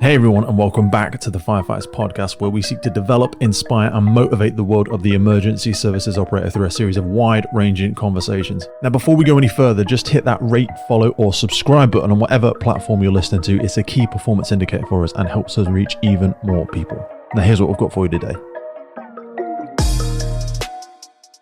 Hey everyone, and welcome back to the Firefighters Podcast, where we seek to develop, inspire, and motivate the world of the emergency services operator through a series of wide-ranging conversations. Now, before we go any further, just hit that rate, follow, or subscribe button on whatever platform you're listening to. It's a key performance indicator for us and helps us reach even more people. Now, here's what we've got for you today.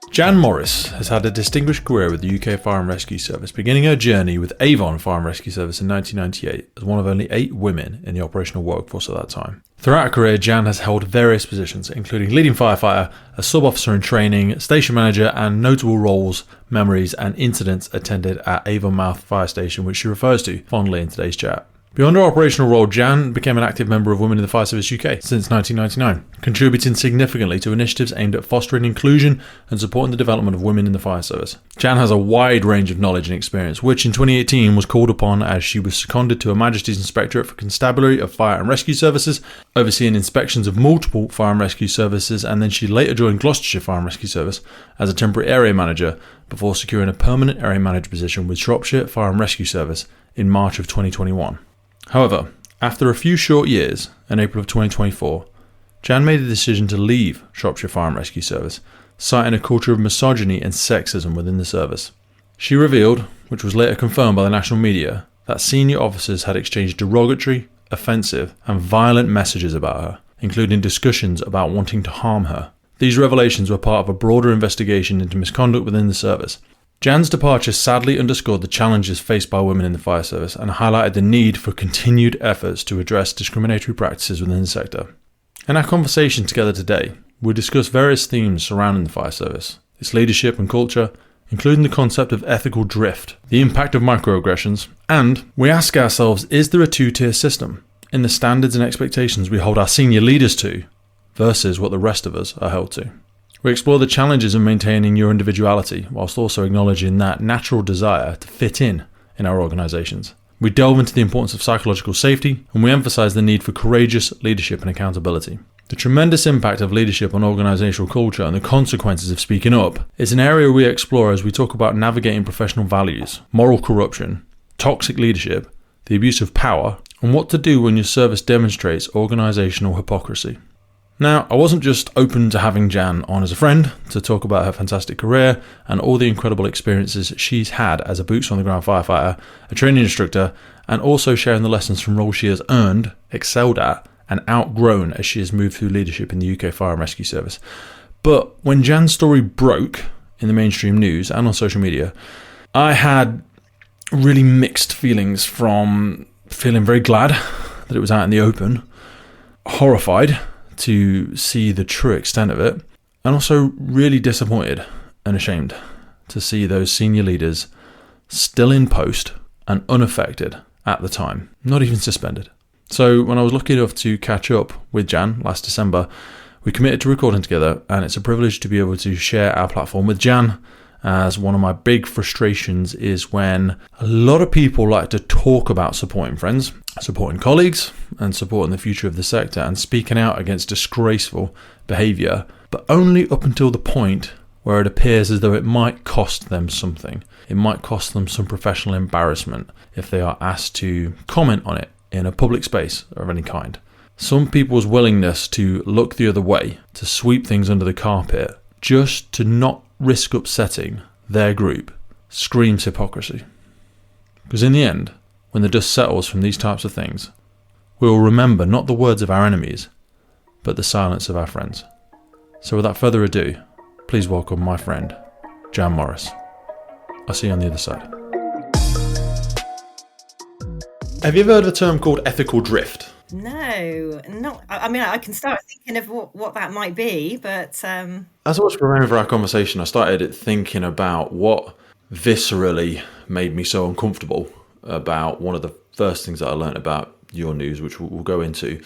Jan Morris has had a distinguished career with the UK Fire and Rescue Service, beginning her journey with Avon Fire Rescue Service in 1998 as one of only 8 women in the operational workforce at that time. Throughout her career, Jan has held various positions, including leading firefighter, a sub-officer in training, station manager, and notable roles, memories, and incidents attended at Avonmouth Fire Station, which she refers to fondly in today's chat. Beyond her operational role, Jan became an active member of Women in the Fire Service UK since 1999, contributing significantly to initiatives aimed at fostering inclusion and supporting the development of women in the fire service. Jan has a wide range of knowledge and experience, which in 2018 was called upon as she was seconded to Her Majesty's Inspectorate for Constabulary of Fire and Rescue Services, overseeing inspections of multiple fire and rescue services, and then she later joined Gloucestershire Fire and Rescue Service as a temporary area manager before securing a permanent area manager position with Shropshire Fire and Rescue Service in March of 2021. However, after a few short years, in April of 2024, Jan made the decision to leave Shropshire Fire and Rescue Service, citing a culture of misogyny and sexism within the service. She revealed, which was later confirmed by the national media, that senior officers had exchanged derogatory, offensive, and violent messages about her, including discussions about wanting to harm her. These revelations were part of a broader investigation into misconduct within the service. Jan's departure sadly underscored the challenges faced by women in the fire service and highlighted the need for continued efforts to address discriminatory practices within the sector. In our conversation together today, we'll discuss various themes surrounding the fire service, its leadership and culture, including the concept of ethical drift, the impact of microaggressions, and we ask ourselves, is there a two-tier system in the standards and expectations we hold our senior leaders to versus what the rest of us are held to? We explore the challenges of maintaining your individuality whilst also acknowledging that natural desire to fit in our organisations. We delve into the importance of psychological safety, and we emphasise the need for courageous leadership and accountability. The tremendous impact of leadership on organisational culture and the consequences of speaking up is an area we explore as we talk about navigating professional values, moral corruption, toxic leadership, the abuse of power, and what to do when your service demonstrates organisational hypocrisy. Now, I wasn't just open to having Jan on as a friend to talk about her fantastic career and all the incredible experiences she's had as a boots-on-the-ground firefighter, a training instructor, and also sharing the lessons from roles she has earned, excelled at, and outgrown as she has moved through leadership in the UK Fire and Rescue Service. But when Jan's story broke in the mainstream news and on social media, I had really mixed feelings, from feeling very glad that it was out in the open, horrified to see the true extent of it, and also really disappointed and ashamed to see those senior leaders still in post and unaffected at the time, not even suspended. So when I was lucky enough to catch up with Jan last December, we committed to recording together, and it's a privilege to be able to share our platform with Jan, as one of my big frustrations is when a lot of people like to talk about supporting friends, supporting colleagues, and supporting the future of the sector and speaking out against disgraceful behaviour, but only up until the point where it appears as though it might cost them something. It might cost them some professional embarrassment if they are asked to comment on it in a public space of any kind. Some people's willingness to look the other way, to sweep things under the carpet, just to not risk upsetting their group, screams hypocrisy. Because in the end, when the dust settles from these types of things, we will remember not the words of our enemies, but the silence of our friends. So without further ado, please welcome my friend, Jan Morris. I'll see you on the other side. Have you ever heard of a term called ethical drift? No, not. I mean, I can start thinking of what that might be, but as I was preparing for our conversation, I started thinking about what viscerally made me so uncomfortable about one of the first things that I learned about your news, which we'll go into.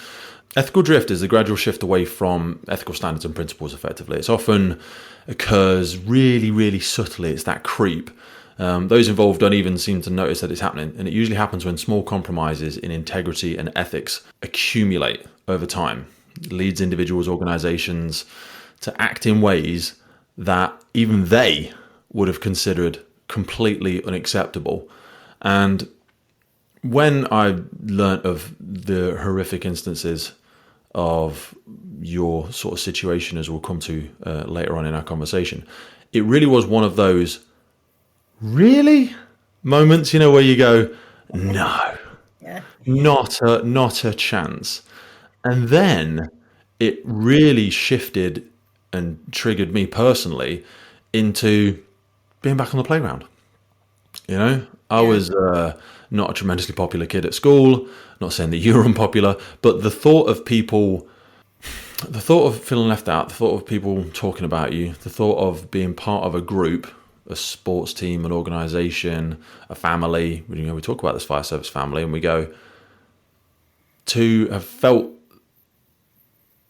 Ethical drift is the gradual shift away from ethical standards and principles, effectively. It often occurs really, really subtly. It's that creep. Those involved don't even seem to notice that it's happening, and it usually happens when small compromises in integrity and ethics accumulate over time. It leads individuals, organisations to act in ways that even they would have considered completely unacceptable. And when I learnt of the horrific instances of your sort of situation, as we'll come to later on in our conversation, it really was one of those really moments, where you go, no, Yeah. not a chance. And then it really shifted and triggered me personally into being back on the playground. I Yeah. was not a tremendously popular kid at school. Not saying that you were unpopular, but the thought of feeling left out, the thought of people talking about you, the thought of being part of a group, a sports team, an organisation, a family. We talk about this fire service family, and we go to have felt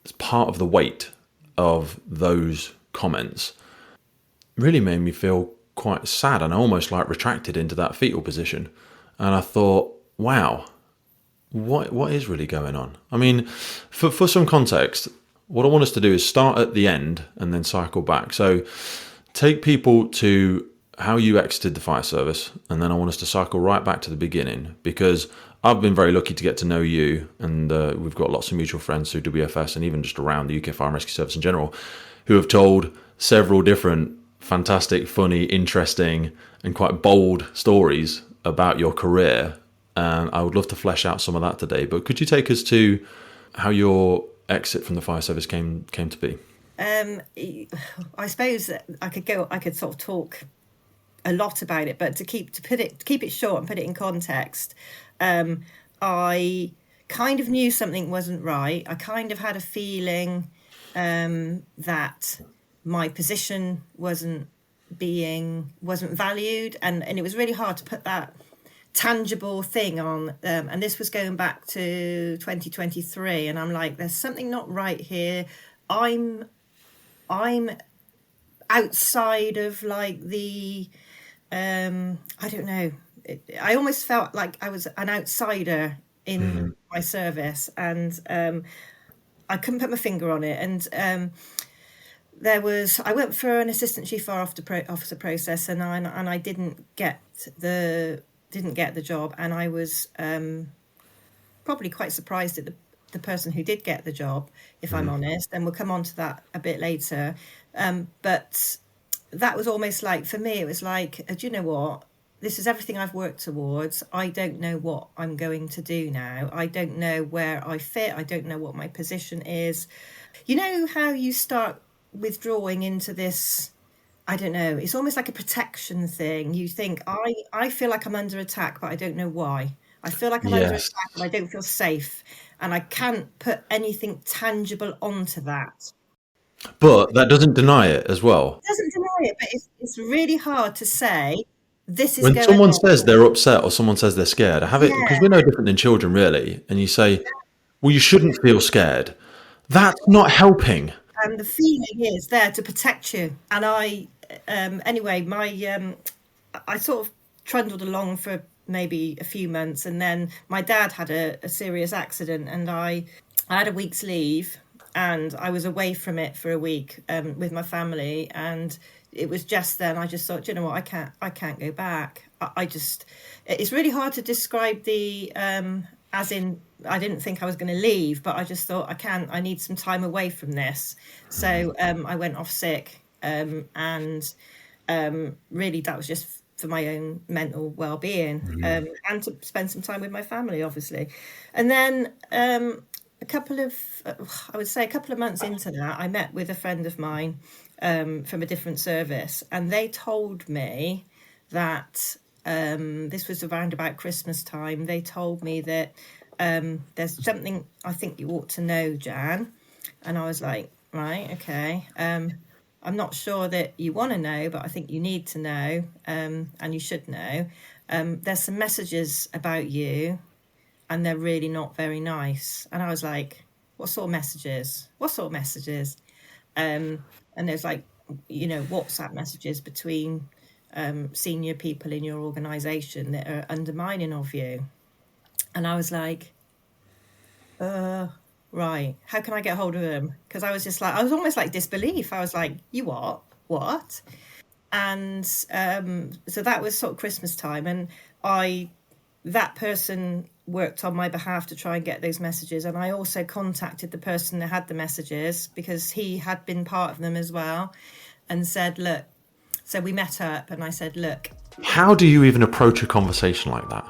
as part of the weight of those comments really made me feel quite sad, and I almost like retracted into that fetal position. And I thought, wow, what is really going on? I mean, for some context, what I want us to do is start at the end and then cycle back. So take people to how you exited the fire service, and then I want us to cycle right back to the beginning, because I've been very lucky to get to know you, and we've got lots of mutual friends through WFS and even just around the UK Fire and Rescue Service in general, who have told several different fantastic, funny, interesting, and quite bold stories about your career. And I would love to flesh out some of that today. But could you take us to how your exit from the fire service came to be? I suppose that I could sort of talk a lot about it, but to keep it short and put it in context, I kind of knew something wasn't right. I kind of had a feeling that my position wasn't valued, and it was really hard to put that tangible thing on. And this was going back to 2023, and I'm like, there's something not right here. I'm outside of like the I don't know. I almost felt like I was an outsider in my service, and I couldn't put my finger on it. And I went for an assistant chief fire officer process, and I didn't get the job, and I was probably quite surprised at the person who did get the job, if I'm honest, and we'll come on to that a bit later. But that was almost like, for me, it was like, do you know what? This is everything I've worked towards. I don't know what I'm going to do now. I don't know where I fit. I don't know what my position is. You know how you start withdrawing into this, I don't know, it's almost like a protection thing. You think, I feel like I'm under attack, but I don't know why. I feel like I'm under attack and I don't feel safe. And I can't put anything tangible onto that. But that doesn't deny it as well. It doesn't deny it, but it's really hard to say, this is When going someone on. says they're upset or someone says they're scared, I have it because we're no different than children, really. And you say, well, you shouldn't feel scared. That's not helping. And the feeling is there to protect you. And anyway, I sort of trundled along for maybe a few months, and then my dad had a serious accident, and I had a week's leave, and I was away from it for a week with my family, and it was just then I just thought, you know what, I can't go back. It's really hard to describe the as in, I didn't think I was going to leave, but I just thought, I need some time away from this. So I went off sick, and really that was just for my own mental well-being, and to spend some time with my family, obviously. And then a couple of months into that, I met with a friend of mine from a different service, and they told me that this was around about Christmas time. They told me that there's something I think you ought to know, Jan. And I was like, right, okay. I'm not sure that you want to know, but I think you need to know, and you should know. There's some messages about you, and they're really not very nice. And I was like, what sort of messages? What sort of messages? And there's like, WhatsApp messages between senior people in your organisation that are undermining of you. And I was like, right, how can I get hold of them? Because I was just like, I was almost like disbelief. I was like, you what? And so that was sort of Christmas time, and I that person worked on my behalf to try and get those messages. And I also contacted the person that had the messages because he had been part of them as well, and said, look, so we met up and I said, look. How do you even approach a conversation like that?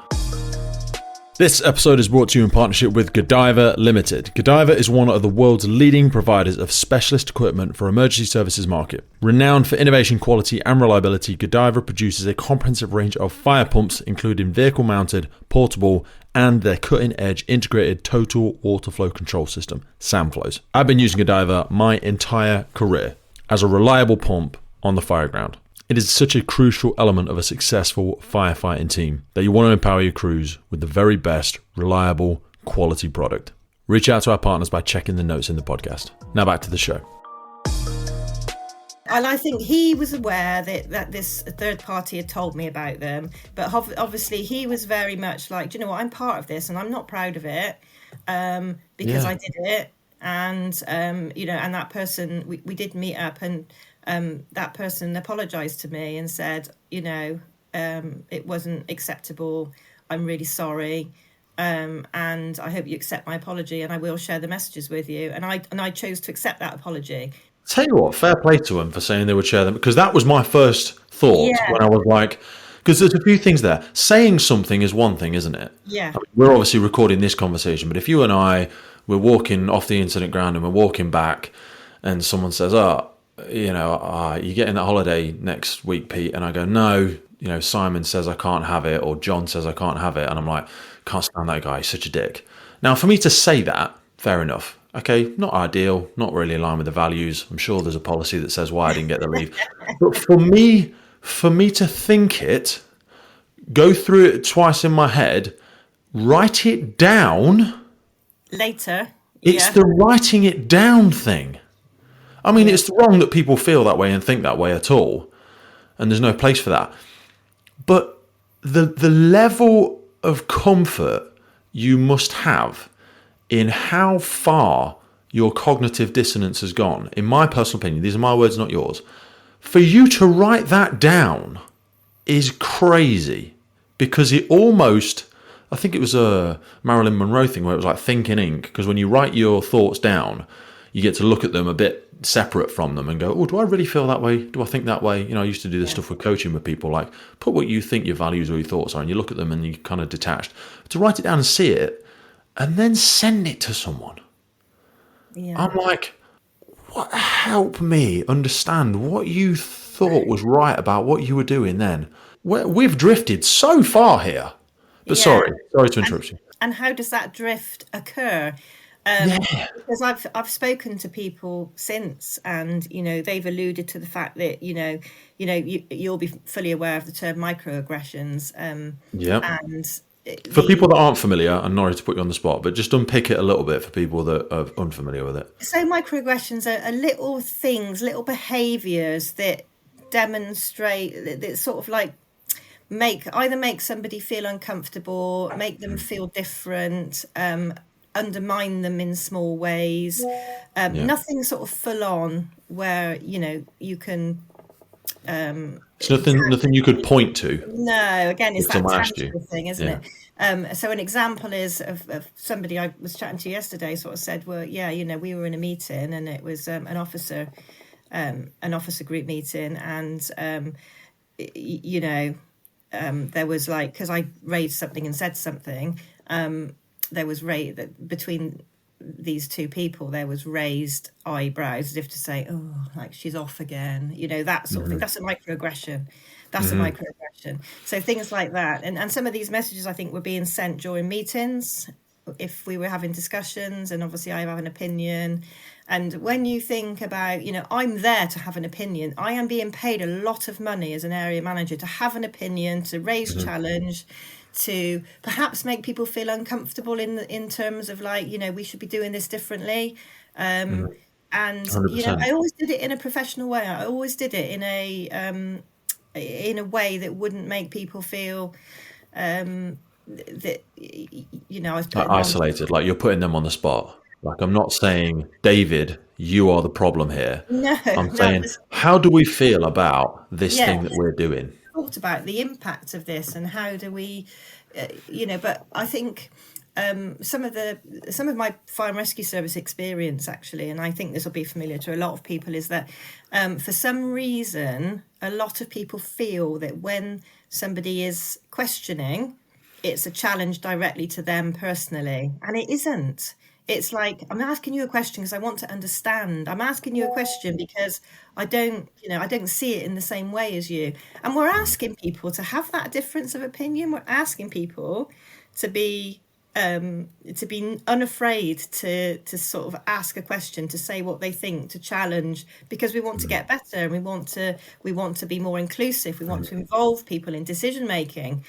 This episode is brought to you in partnership with Godiva Limited. Godiva is one of the world's leading providers of specialist equipment for emergency services market. Renowned for innovation, quality and reliability, Godiva produces a comprehensive range of fire pumps, including vehicle-mounted, portable, and their cutting-edge integrated total water flow control system, SAMFlows. I've been using Godiva my entire career as a reliable pump on the fire ground. It is such a crucial element of a successful firefighting team that you want to empower your crews with the very best, reliable, quality product. Reach out to our partners by checking the notes in the podcast. Now back to the show. And I think he was aware that this third party had told me about them. But obviously he was very much like, do you know what, I'm part of this and I'm not proud of it because I did it. And, and that person, we did meet up, and that person apologized to me and said, it wasn't acceptable. I'm really sorry. And I hope you accept my apology, and I will share the messages with you. And I chose to accept that apology. Tell you what, fair play to them for saying they would share them, because that was my first thought when I was like, because there's a few things there. Saying something is one thing, isn't it? Yeah. I mean, we're obviously recording this conversation, but if you and I were walking off the incident ground and we're walking back and someone says, you're getting that holiday next week, Pete. And I go, no, Simon says I can't have it, or John says I can't have it. And I'm like, can't stand that guy. He's such a dick. Now, for me to say that, fair enough. Okay, not ideal, not really in line with the values. I'm sure there's a policy that says why I didn't get the leave. But for me to think it, go through it twice in my head, write it down. Later. It's the writing it down thing. I mean, it's wrong that people feel that way and think that way at all, and there's no place for that. But the level of comfort you must have in how far your cognitive dissonance has gone, in my personal opinion, these are my words, not yours, for you to write that down is crazy, because it almost, I think it was a Marilyn Monroe thing where it was like think in ink, because when you write your thoughts down, you get to look at them a bit separate from them and go, oh, do I really feel that way? Do I think that way? I used to do this stuff with coaching with people, like put what you think your values or your thoughts are, and you look at them and you kind of detached. To write it down and see it and then send it to someone. Yeah. I'm like, what? Help me understand what you thought was right about what you were doing then. We've drifted so far here. But sorry to interrupt you. And how does that drift occur? Because I've spoken to people since, and they've alluded to the fact that you'll be fully aware of the term microaggressions. And for people that aren't familiar, and sorry to put you on the spot, but just unpick it a little bit for people that are unfamiliar with it. So microaggressions are little things, little behaviours that demonstrate that sort of like make somebody feel uncomfortable, make them feel different, undermine them in small ways. Nothing sort of full on where you can. It's nothing you could point to. No, again, it's that tangible thing, isn't it? So an example is of somebody I was chatting to yesterday. Sort of said, well, we were in a meeting and it was an officer group meeting, and there was like, because I raised something and said something. There was between these two people, there was raised eyebrows, as if to say, oh, like she's off again, that sort of thing. That's a microaggression. A microaggression. So things like that. And some of these messages, I think, were being sent during meetings if we were having discussions, and obviously I have an opinion. And when you think about, I'm there to have an opinion. I am being paid a lot of money as an area manager to have an opinion, to raise challenge, to perhaps make people feel uncomfortable in terms of like, we should be doing this differently. And, 100%. I always did it in a professional way. I always did it in a way that wouldn't make people feel that, I was isolated, like you're putting them on the spot. Like, I'm not saying, David, you are the problem here. No, I'm saying, how do we feel about this thing that we're doing? Talked about the impact of this, and how do we but I think some of my fire and rescue service experience, actually, and I think this will be familiar to a lot of people, is that for some reason a lot of people feel that when somebody is questioning, it's a challenge directly to them personally, and it isn't. It's like, I'm asking you a question because I want to understand. I'm asking you a question because I don't see it in the same way as you. And we're asking people to have that difference of opinion. We're asking people to be unafraid to sort of ask a question, to say what they think, to challenge, because we want to get better, and we want to be more inclusive. We want to involve people in decision making.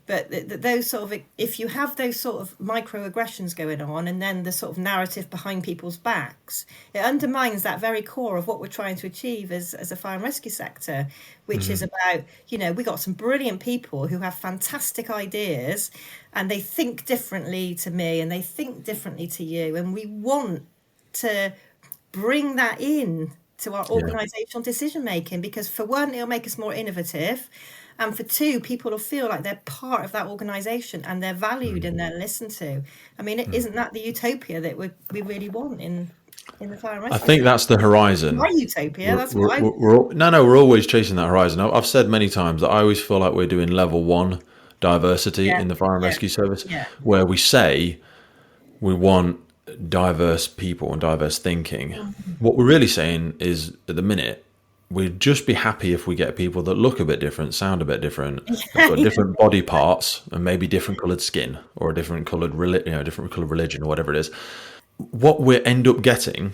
But those sort of, if you have those sort of microaggressions going on, and then the sort of narrative behind people's backs, it undermines that very core of what we're trying to achieve as a fire and rescue sector, which is about, we got some brilliant people who have fantastic ideas, and they think differently to me, and they think differently to you, and we want to bring that in to our organisational decision making, because for one, it'll make us more innovative. And for two, people will feel like they're part of that organisation, and they're valued and they're listened to. I mean, isn't that the utopia that we really want in the fire and rescue? I think that's the horizon. My utopia. That's what we're always chasing that horizon. I've said many times that I always feel like we're doing level 1 diversity in the fire and rescue service, where we say we want diverse people and diverse thinking. What we're really saying is, at the minute, we'd just be happy if we get people that look a bit different, sound a bit different, have got different body parts, and maybe different coloured skin, or a different coloured religion, or whatever it is. What we end up getting,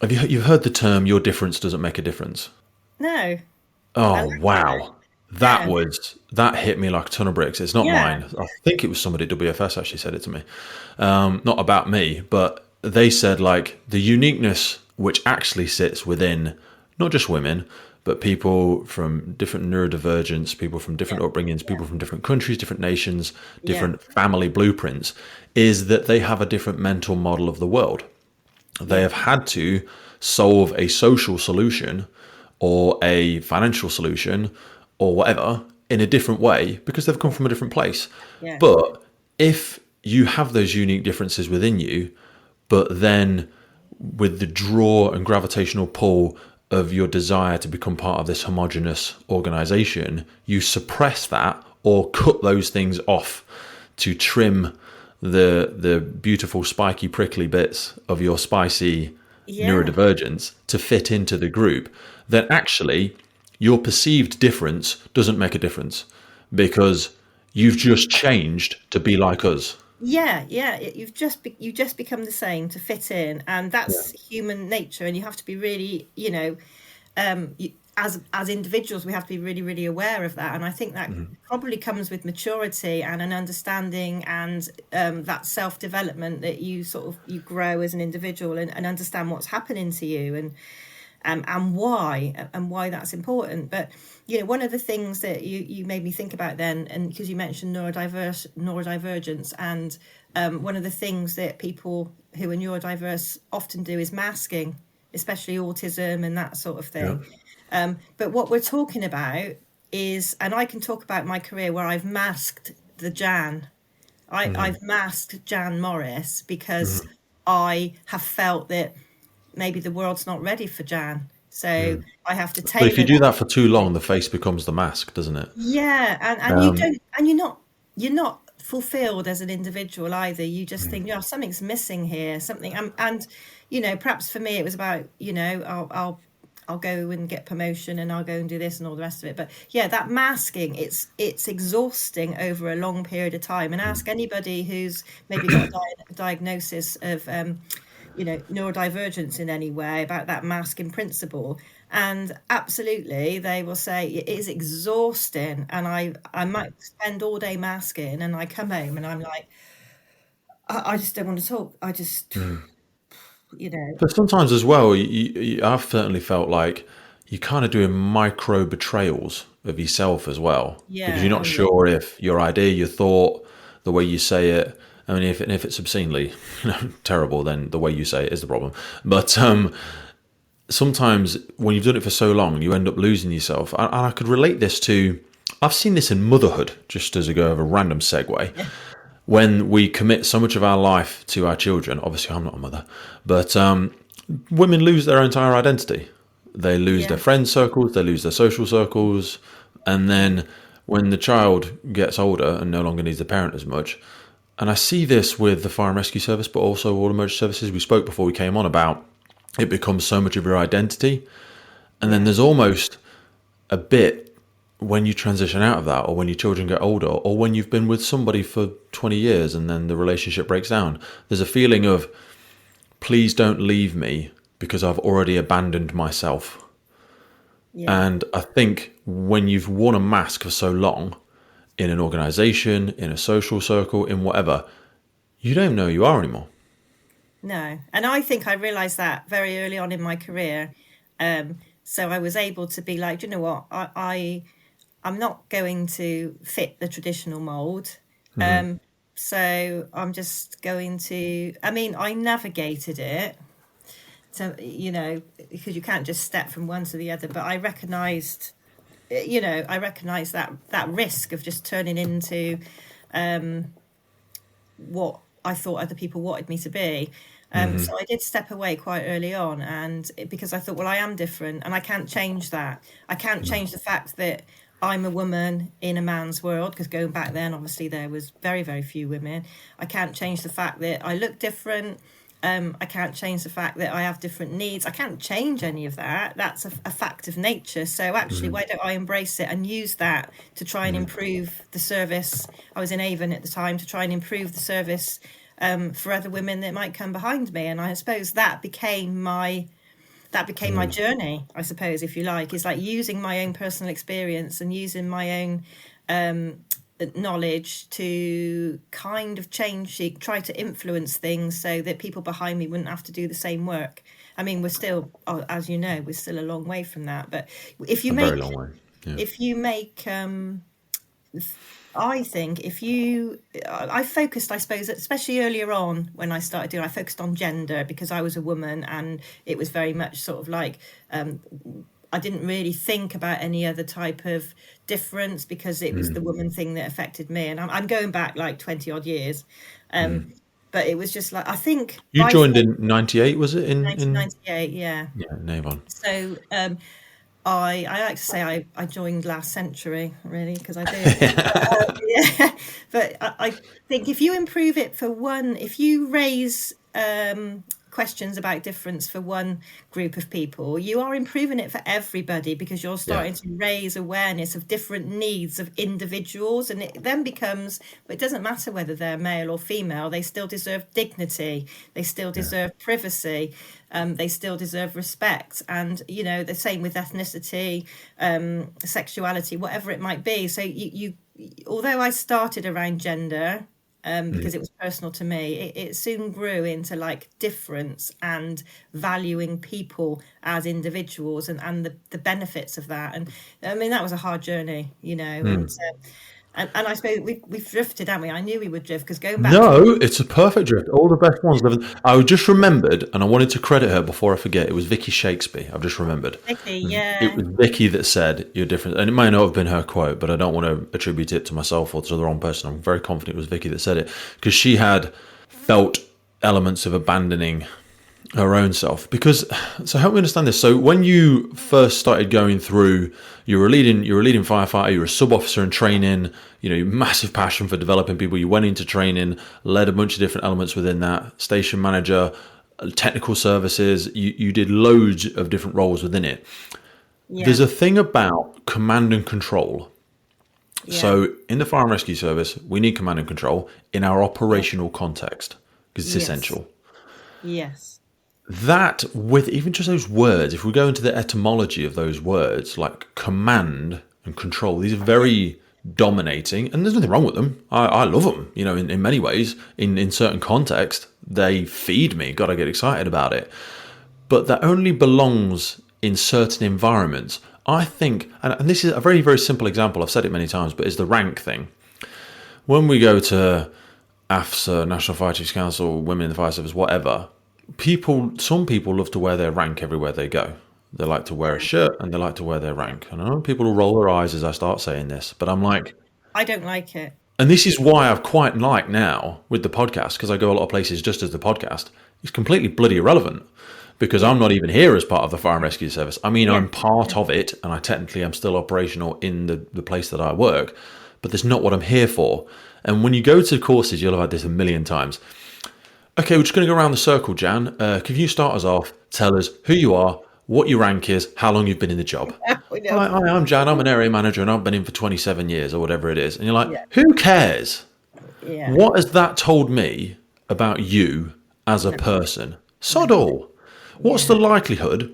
you've heard the term "your difference doesn't make a difference"? No. Oh wow, that hit me like a ton of bricks. It's not mine. I think it was somebody at WFS actually said it to me. Not about me, but they said, like, the uniqueness which actually sits within not just women, but people from different neurodivergence, people from different upbringings, people from different countries, different nations, different family blueprints, is that they have a different mental model of the world. They have had to solve a social solution or a financial solution or whatever in a different way because they've come from a different place. But if you have those unique differences within you, but then with the draw and gravitational pull of your desire to become part of this homogenous organisation, you suppress that or cut those things off to trim the beautiful spiky prickly bits of your spicy neurodivergence to fit into the group, then actually your perceived difference doesn't make a difference because you've just changed to be like us. You just become the same to fit in, and that's human nature. And you have to be really, as individuals, we have to be really, really aware of that. And I think that probably comes with maturity and an understanding, and that self-development that you grow as an individual, and understand what's happening to you, and why that's important. But one of the things that you made me think about then, and because you mentioned neurodivergence, and one of the things that people who are neurodiverse often do is masking, especially autism and that sort of thing. But what we're talking about is, and I can talk about my career where I've masked the Jan. I've masked Jan Morris because I have felt that maybe the world's not ready for Jan. So I have to take. But if you do that for too long, the face becomes the mask, doesn't it? You're not fulfilled as an individual either. You just think, something's missing here, something. And perhaps for me it was about, I'll go and get promotion, and I'll go and do this and all the rest of it. But that masking, it's exhausting over a long period of time. And ask anybody who's maybe got a diagnosis of neurodivergence in any way about that masking principle, and absolutely they will say it is exhausting. And I might spend all day masking, and I come home and I'm like, I just don't want to talk. I just But sometimes as well, I've certainly felt like you're kind of doing micro betrayals of yourself as well, because you're not sure if your idea, your thought, the way you say it, I mean, if it's obscenely terrible, then the way you say it is the problem. But sometimes when you've done it for so long, you end up losing yourself. And I could relate this to I've seen this in motherhood, just as a go of a random segue. When we commit so much of our life to our children, obviously I'm not a mother, but women lose their entire identity. They lose their friend circles, they lose their social circles, and then when the child gets older and no longer needs the parent as much, and I see this with the Fire and Rescue Service, but also all emergency services. We spoke before we came on about it becomes so much of your identity, and then there's almost a bit when you transition out of that, or when your children get older, or when you've been with somebody for 20 years and then the relationship breaks down, there's a feeling of, please don't leave me because I've already abandoned myself. And I think when you've worn a mask for so long in an organization, in a social circle, in whatever, you don't even know who you are anymore. No. And I think I realized that very early on in my career. So I was able to be like, you know what, I'm not going to fit the traditional mold. So I'm just going to, I mean, I navigated it. So, you know, because you can't just step from one to the other, but I recognized that risk of just turning into what I thought other people wanted me to be. So I did step away quite early on, and because I thought, well, I am different and I can't change that. I can't change the fact that I'm a woman in a man's world, because going back then, obviously, there was very, very few women. I can't change the fact that I look different. I can't change the fact that I have different needs. I can't change any of that. That's a fact of nature. So actually, why don't I embrace it and use that to try and improve the service? I was in Avon at the time, to try and improve the service for other women that might come behind me. And I suppose that became my journey, I suppose, if you like. It's like using my own personal experience and using my own knowledge to kind of try to influence things so that people behind me wouldn't have to do the same work. I mean, we're still, as you know, we're still a long way from that. But if you very long way. Yeah. If you make, I think I focused, I suppose, especially earlier on when I started doing, I focused on gender because I was a woman, and it was very much sort of like, I didn't really think about any other type of difference because it was the woman thing that affected me. And I'm going back like 20 odd years. But it was just like, I think... You joined in 98, was it? In 1998, yeah. Yeah, in Avon. So I like to say I joined last century, really, because I did. But I think if you improve it for one, if you raise questions about difference for one group of people, you are improving it for everybody, because you're starting to raise awareness of different needs of individuals, and it then becomes, it doesn't matter whether they're male or female, they still deserve dignity, they still deserve privacy, they still deserve respect. And you know, the same with ethnicity, sexuality, whatever it might be. So you although I started around gender, because it was personal to me, it soon grew into like difference and valuing people as individuals and the benefits of that. And I mean, that was a hard journey, you know. And I suppose we've drifted, haven't we? I knew we would drift, because going back... No, it's a perfect drift. All the best ones. I just remembered, and I wanted to credit her before I forget, it was Vicky Shakespeare. I've just remembered. Vicky, yeah. It was Vicky that said, you're different. And it might not have been her quote, but I don't want to attribute it to myself or to the wrong person. I'm very confident it was Vicky that said it, because she had felt elements of abandoning her own self. Because, so help me understand this. So when you first started going through, you were a leading firefighter, you were a sub-officer in training, you know, massive passion for developing people, you went into training, led a bunch of different elements within that, station manager, technical services, you did loads of different roles within it. There's a thing about command and control. So in the Fire and Rescue Service, we need command and control in our operational context, because it's essential. Yes. That, with even just those words, if we go into the etymology of those words, like command and control, these are very dominating, and there's nothing wrong with them. I love them, you know, in many ways. In certain context, they feed me. God, I get excited about it. But that only belongs in certain environments. I think, and this is a very, very simple example, I've said it many times, but it's the rank thing. When we go to AFSA, National Fire Chiefs Council, Women in the Fire Service, whatever, some people love to wear their rank everywhere they go. They like to wear a shirt and they like to wear their rank. And I know people will roll their eyes as I start saying this, but I'm like, I don't like it. and this is why I've quite like now with the podcast, because I go a lot of places just as the podcast. It's completely bloody irrelevant because I'm not even here as part of the Fire and Rescue Service. I mean, I'm part of it and I technically am still operational in the place that I work, but that's not what I'm here for. And when you go to courses, you'll have had this a million times. Okay, we're just going to go around the circle, Jan. Can you start us off? Tell us who you are, what your rank is, how long you've been in the job. Hi, I'm Jan. I'm an area manager and I've been in for 27 years or whatever it is. And you're like, who cares? Yeah. What has that told me about you as a person? Sod all. What's the likelihood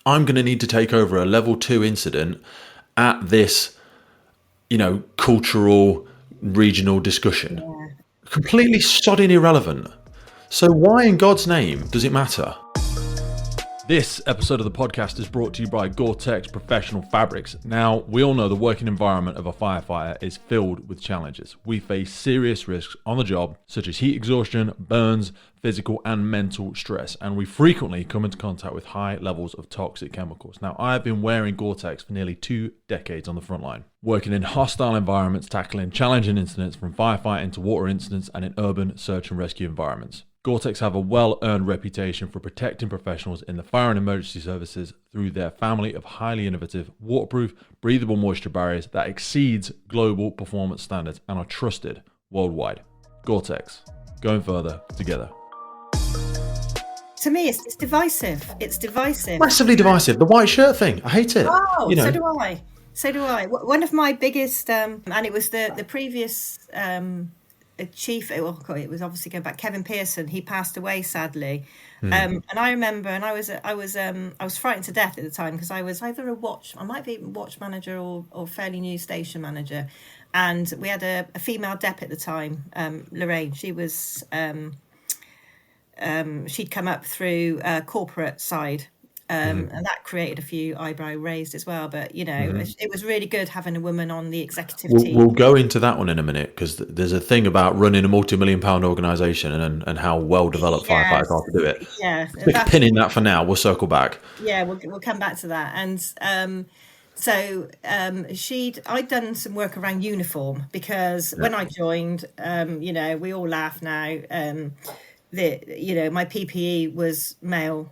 I'm going to need to take over a level 2 incident at this, cultural, regional discussion? Yeah. Completely sodding irrelevant. So why in God's name does it matter? This episode of the podcast is brought to you by Gore-Tex Professional Fabrics. Now, we all know the working environment of a firefighter is filled with challenges. We face serious risks on the job, such as heat exhaustion, burns, physical and mental stress, and we frequently come into contact with high levels of toxic chemicals. Now, I have been wearing Gore-Tex for nearly 2 decades on the front line, working in hostile environments, tackling challenging incidents from firefighting to water incidents and in urban search and rescue environments. Gore-Tex have a well-earned reputation for protecting professionals in the fire and emergency services through their family of highly innovative, waterproof, breathable moisture barriers that exceeds global performance standards and are trusted worldwide. Gore-Tex, going further together. To me, it's divisive. It's divisive. Massively divisive. The white shirt thing. I hate it. Oh, so do I. So do I. One of my biggest, and it was the previous chief. Well, it was obviously going back. Kevin Pearson. He passed away sadly, and I remember, and I was frightened to death at the time because I was either I might be watch manager or fairly new station manager, and we had a female dep at the time, Lorraine. She was. She'd come up through corporate side, and that created a few eyebrow raised as well. But it was really good having a woman on the executive team. We'll go into that one in a minute because there's a thing about running a multi-million-pound organisation and how well developed firefighters are to do it. Yeah, pinning that for now. We'll circle back. Yeah, we'll come back to that. And so I'd done some work around uniform because when I joined, we all laugh now. My PPE was male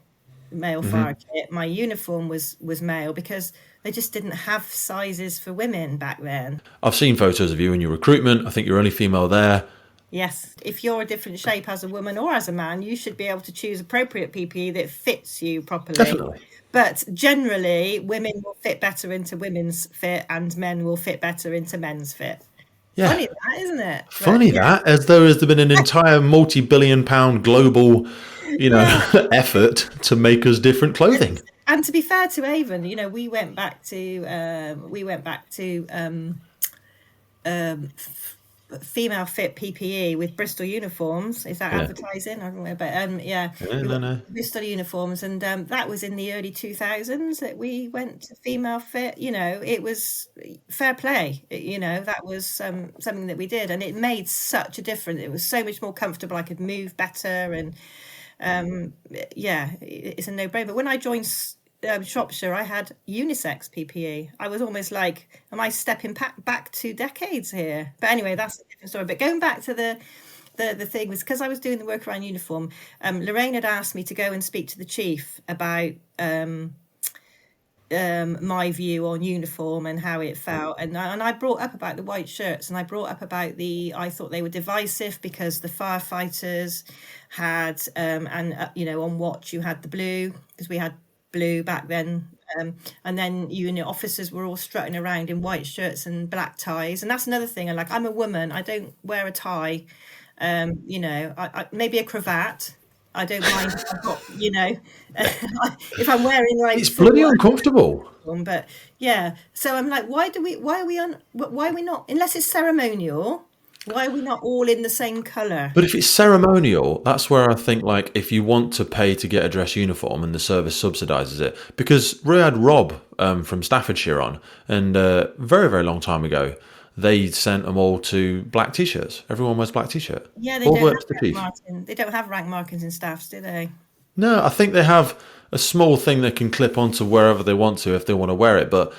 fire kit. My uniform was male because they just didn't have sizes for women back then. I've seen photos of you in your recruitment. I think you're only female there. Yes. If you're a different shape as a woman or as a man, you should be able to choose appropriate PPE that fits you properly. Definitely. But generally, women will fit better into women's fit and men will fit better into men's fit. Yeah. Funny that, isn't it? That, as though there's been an entire multi-billion-pound global, effort to make us different clothing. And to be fair to Avon, we went back to female fit PPE with Bristol uniforms. Is that advertising? I don't know, but No. Bristol uniforms, and that was in the early 2000s that we went to female fit. It was fair play. That was something that we did, and it made such a difference. It was so much more comfortable. I could move better, and it's a no-brainer. When I joined Shropshire, I had unisex PPE. I was almost like, am I stepping back 2 decades here? But anyway, that's a different story. But going back to the thing was because I was doing the work around uniform, Lorraine had asked me to go and speak to the chief about my view on uniform and how it felt. And I brought up about the white shirts, and I brought up about I thought they were divisive because the firefighters had, on watch you had the blue, because we had blue back then, and then officers were all strutting around in white shirts and black ties. And that's another thing. I'm a woman, I don't wear a tie, I maybe a cravat. I don't mind if I've got, if I'm wearing it's bloody uncomfortable. But so I'm like, why are we not, unless it's ceremonial, why are we not all in the same colour? But if it's ceremonial, that's where I think, if you want to pay to get a dress uniform and the service subsidises it, because we had Rob from Staffordshire on, and very, very long time ago, they sent them all to black T-shirts. Everyone wears black T-shirt. Yeah, they don't have rank markings in staffs, do they? No, I think they have a small thing they can clip onto wherever they want to if they want to wear it. But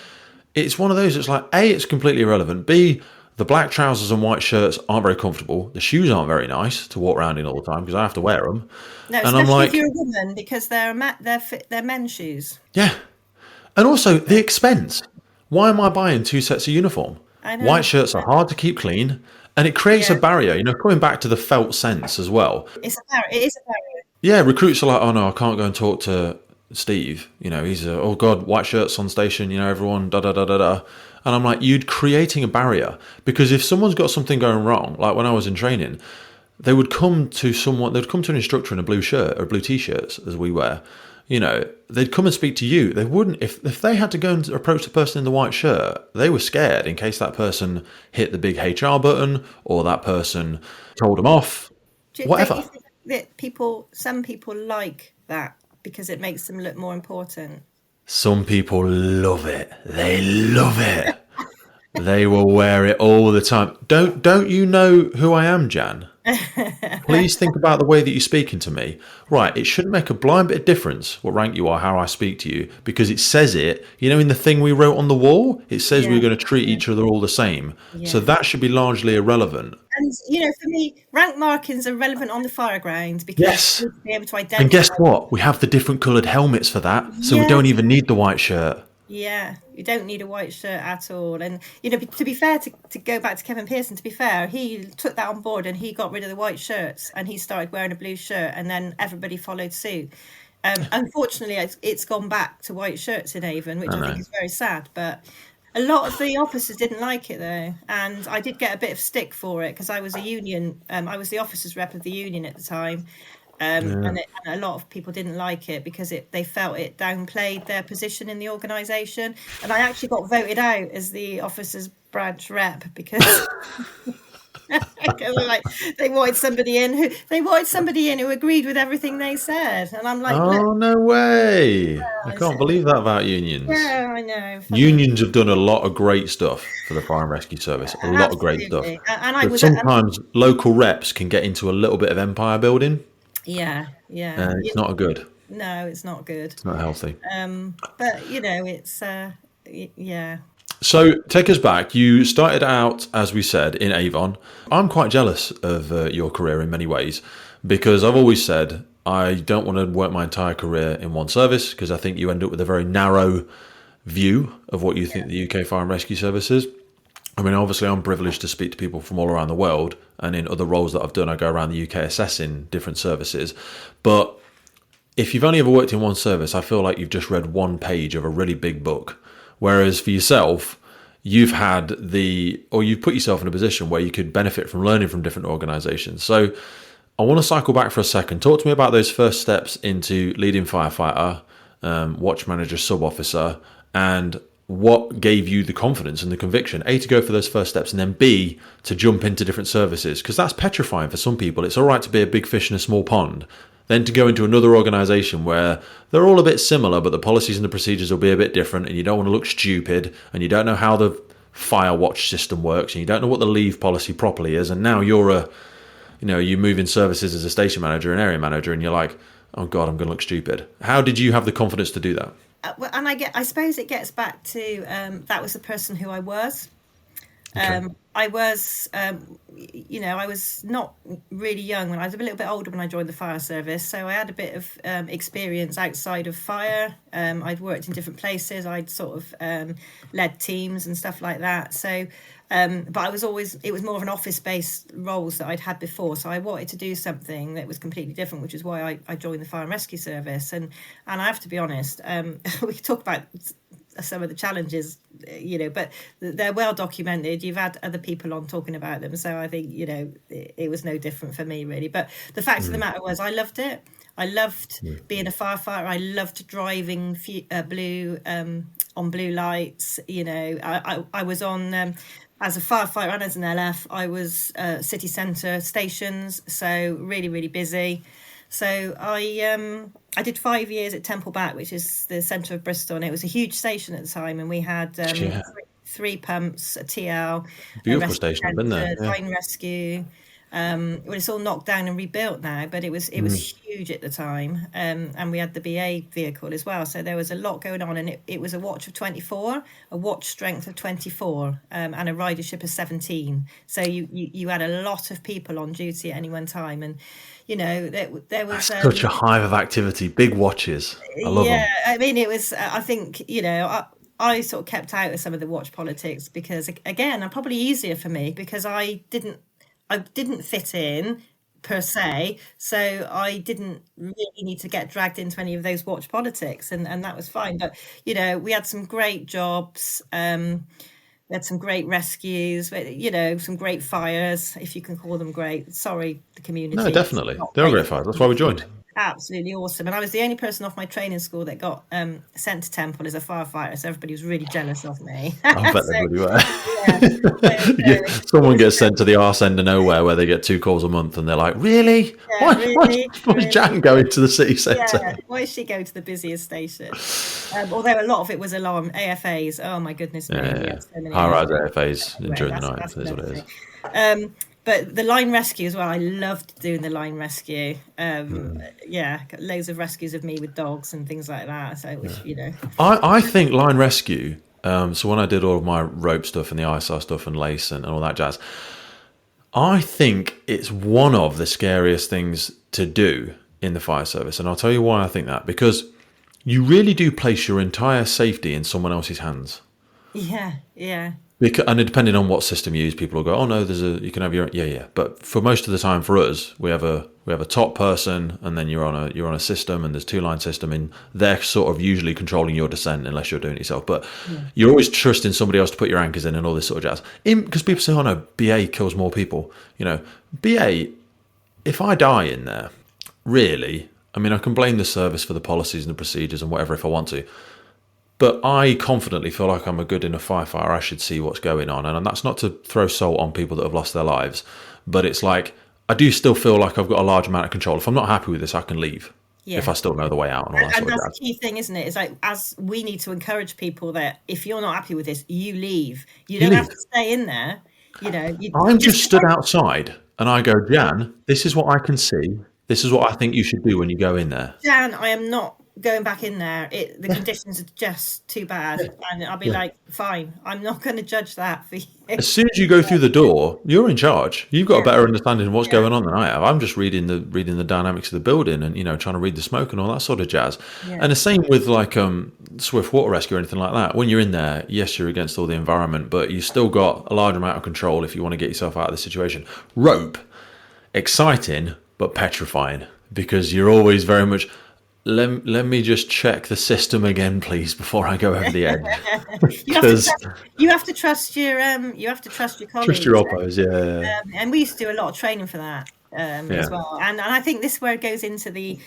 it's one of those, it's like, A, it's completely irrelevant. B, the black trousers and white shirts aren't very comfortable. The shoes aren't very nice to walk around in all the time because I have to wear them. No, And I'm especially if like, you're a woman, because they're men's shoes. yeah. And also the expense. Why am I buying two sets of uniform? I know. White shirts are hard to keep clean and it creates a Yeah, barrier, coming back to the felt sense as well. it is a barrier. Yeah, recruits are like, oh no, I can't go and talk to Steve. He's oh god, white shirts on station. Everyone da da da da da. And I'm like, you're creating a barrier because if someone's got something going wrong, like when I was in training, they would come to someone. They'd come to an instructor in a blue shirt or blue t-shirts as we wear. They'd come and speak to you. They wouldn't if they had to go and approach the person in the white shirt. They were scared in case that person hit the big HR button or that person told them off. Do you Whatever. think that some people like that because it makes them look more important? Some people love it. They love it. They will wear it all the time. Don't you know who I am, Jan? Please think about the way that you're speaking to me. Right, it shouldn't make a blind bit of difference what rank you are, how I speak to you, because it says it, in the thing we wrote on the wall, it says we're going to treat each other all the same. Yeah. So that should be largely irrelevant. And, for me, rank markings are relevant on the fire ground because you need to be able to identify. And guess what? We have the different coloured helmets for that, so we don't even need the white shirt. Yeah, you don't need a white shirt at all. And, to be fair, to go back to Kevin Pearson, to be fair, he took that on board and he got rid of the white shirts and he started wearing a blue shirt and then everybody followed suit. Unfortunately, it's gone back to white shirts in Avon, which I think is very sad. But a lot of the officers didn't like it, though. And I did get a bit of stick for it because I was a union. I was the officers rep of the union at the time. And a lot of people didn't like it because they felt it downplayed their position in the organisation. And I actually got voted out as the officers branch rep because they wanted somebody in who agreed with everything they said. And I'm like, oh, no way. I can't believe that about unions. Yeah, I know. Unions have done a lot of great stuff for the Fire and Rescue Service. A lot of great stuff. And sometimes local reps can get into a little bit of empire building. Yeah. It's not good. No, it's not good. It's not healthy. But it's yeah. So take us back. You started out, as we said, in Avon. I'm quite jealous of your career in many ways because I've always said I don't want to work my entire career in one service because I think you end up with a very narrow view of what you think the UK Fire and Rescue Service is. I mean, obviously, I'm privileged to speak to people from all around the world, and in other roles that I've done, I go around the UK assessing different services. But if you've only ever worked in one service, I feel like you've just read one page of a really big book. Whereas for yourself, you've put yourself in a position where you could benefit from learning from different organisations. So I want to cycle back for a second. Talk to me about those first steps into leading firefighter, watch manager, sub-officer, and what gave you the confidence and the conviction, A, to go for those first steps, and then B, to jump into different services? Because that's petrifying for some people. It's all right to be a big fish in a small pond. Then to go into another organisation where they're all a bit similar, but the policies and the procedures will be a bit different, and you don't want to look stupid, and you don't know how the fire watch system works, and you don't know what the leave policy properly is, and now you're you move in services as a station manager, an area manager, and you're like, oh God, I'm going to look stupid. How did you have the confidence to do that? And I suppose it gets back to that was the person who I was. Okay. I was not really young when I was a little bit older when I joined the fire service. So I had a bit of experience outside of fire. I'd worked in different places. I'd sort of led teams and stuff like that. So, but it was more of an office-based roles that I'd had before. So I wanted to do something that was completely different, which is why I joined the Fire and Rescue Service. And I have to be honest, we could talk about some of the challenges, but they're well documented. You've had other people on talking about them, so I think it was no different for me really. But the fact of the matter was, I loved it. I loved being a firefighter. I loved driving blue on blue lights. I was on as a firefighter and as an LF. I was city centre stations, so really, really busy. So I did 5 years at Temple Back, which is the centre of Bristol, and it was a huge station at the time, and we had three pumps, a TL, beautiful station, been there, fire rescue, Well, it's all knocked down and rebuilt now, but it was huge at the time, and we had the BA vehicle as well. So there was a lot going on, and it was a watch of 24, a watch strength of 24, and a ridership of 17. So you had a lot of people on duty at any one time, and there was such a hive of activity, big watches. I love them. I mean, it was. I think I sort of kept out of some of the watch politics because, again, probably easier for me because I didn't fit in per se, so I didn't really need to get dragged into any of those watch politics, and that was fine. But we had some great jobs, we had some great rescues, some great fires, if you can call them great. Sorry, the community. No, definitely, they're all great fires. That's why we joined. Absolutely awesome. And I was the only person off my training school that got sent to Temple as a firefighter, so everybody was really jealous of me. I bet they were. Someone gets sent to the arse end of nowhere where they get 2 calls a month and they're like, really? Why is Jan going to the city centre? Why does she go to the busiest station? Although a lot of it was alarm AFAs. Oh my goodness me. High-rise AFAs during the night is what it is. But the line rescue as well, I loved doing the line rescue. Got loads of rescues of me with dogs and things like that. So, I think line rescue, so when I did all of my rope stuff and the ISR stuff and lace and all that jazz, I think it's one of the scariest things to do in the fire service. And I'll tell you why I think that. Because you really do place your entire safety in someone else's hands. Yeah. And depending on what system you use, people will go, "Oh no, you can have your yeah." But for most of the time, for us, we have a top person, and then you're on a system, and there's 2-line system, and they're sort of usually controlling your descent unless you're doing it yourself. But you're always trusting somebody else to put your anchors in and all this sort of jazz. Because people say, "Oh no, BA kills more people." BA. If I die in there, really, I mean, I can blame the service for the policies and the procedures and whatever if I want to. But I confidently feel like I'm a good enough firefighter. I should see what's going on. And that's not to throw salt on people that have lost their lives. But it's like, I do still feel like I've got a large amount of control. If I'm not happy with this, I can leave. If I still know the way out. And all that and sort that's the key thing, isn't it? It's like, as we need to encourage people that if you're not happy with this, you leave. You don't have to stay in there. I'm just stood outside and I go, Jan, this is what I can see. This is what I think you should do when you go in there. Jan, I am not going back in there. The conditions are just too bad, and I'll be like, fine, I'm not going to judge that for you. As soon as you go through the door, you're in charge. You've got a better understanding of what's going on than I have. I'm just reading the dynamics of the building and trying to read the smoke and all that sort of jazz. And the same with like swift water rescue or anything like that. When you're in there, yes, you're against all the environment, but you still got a large amount of control if you want to get yourself out of the situation. Rope, exciting but petrifying, because you're always very much, let me just check the system again, please, before I go over the edge. you have to trust your colleagues. Trust your oppos, and we used to do a lot of training for that as well. And I think this is where it goes into the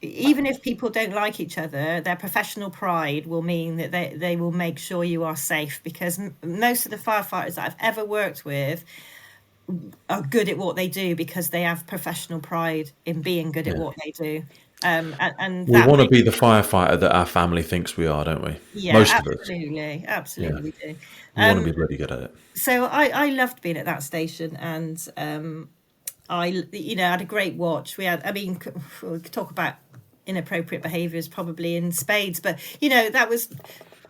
even if people don't like each other, their professional pride will mean that they will make sure you are safe, because most of the firefighters that I've ever worked with are good at what they do because they have professional pride in being good at what they do. And we want to be the firefighter that our family thinks we are, don't we? Yeah, most absolutely, of us. Absolutely, we do. We want to be bloody good at it. So I loved being at that station, and I had a great watch. We had, we could talk about inappropriate behaviours probably in spades, but that was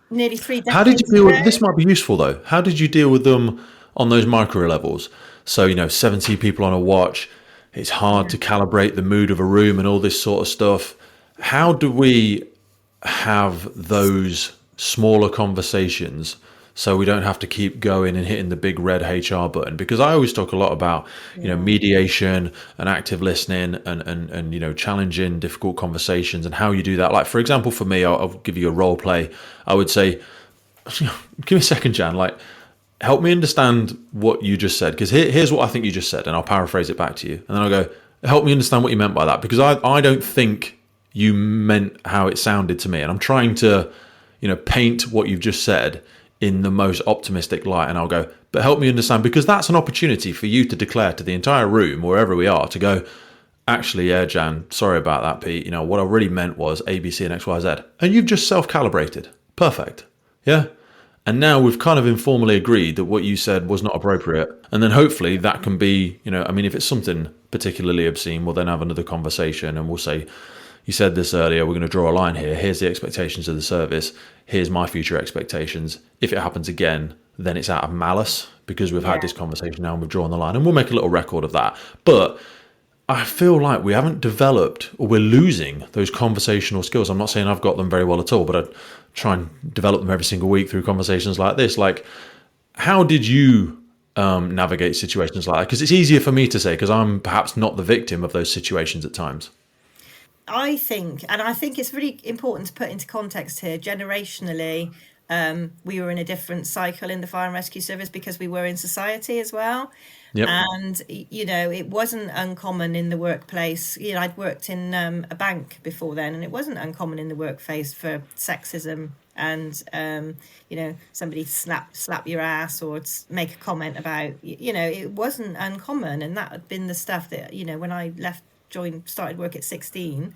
nearly 3 decades. How did you deal with this? Might be useful though. How did you deal with them on those micro levels? So 70 people on a watch. It's hard to calibrate the mood of a room and all this sort of stuff. How do we have those smaller conversations so we don't have to keep going and hitting the big red HR button? Because I always talk a lot about, mediation and active listening and challenging difficult conversations and how you do that. Like, for example, for me, I'll give you a role play. I would say, give me a second, Jan, help me understand what you just said, because here's what I think you just said, and I'll paraphrase it back to you. And then I'll go, help me understand what you meant by that, because I don't think you meant how it sounded to me. And I'm trying to, paint what you've just said in the most optimistic light. And I'll go, but help me understand, because that's an opportunity for you to declare to the entire room, wherever we are, to go, actually, yeah, Jan, sorry about that, Pete. What I really meant was A, B, C, and X, Y, Z. And you've just self-calibrated. Perfect. Yeah. And now we've kind of informally agreed that what you said was not appropriate. And then hopefully that can be, I mean, if it's something particularly obscene, we'll then have another conversation and we'll say, you said this earlier, we're going to draw a line here. Here's the expectations of the service. Here's my future expectations. If it happens again, then it's out of malice because we've had this conversation now and we've drawn the line, and we'll make a little record of that. But I feel like we haven't developed, or we're losing those conversational skills. I'm not saying I've got them very well at all, but I try and develop them every single week through conversations like this. Like, how did you navigate situations like that? Because it's easier for me to say because I'm perhaps not the victim of those situations at times. I think it's really important to put into context here, generationally, we were in a different cycle in the fire and rescue service because we were in society as well. Yep. And, it wasn't uncommon in the workplace. I'd worked in a bank before then, and it wasn't uncommon in the workplace for sexism and, somebody slap your ass or make a comment about, it wasn't uncommon. And that had been the stuff that, when I started work at 16,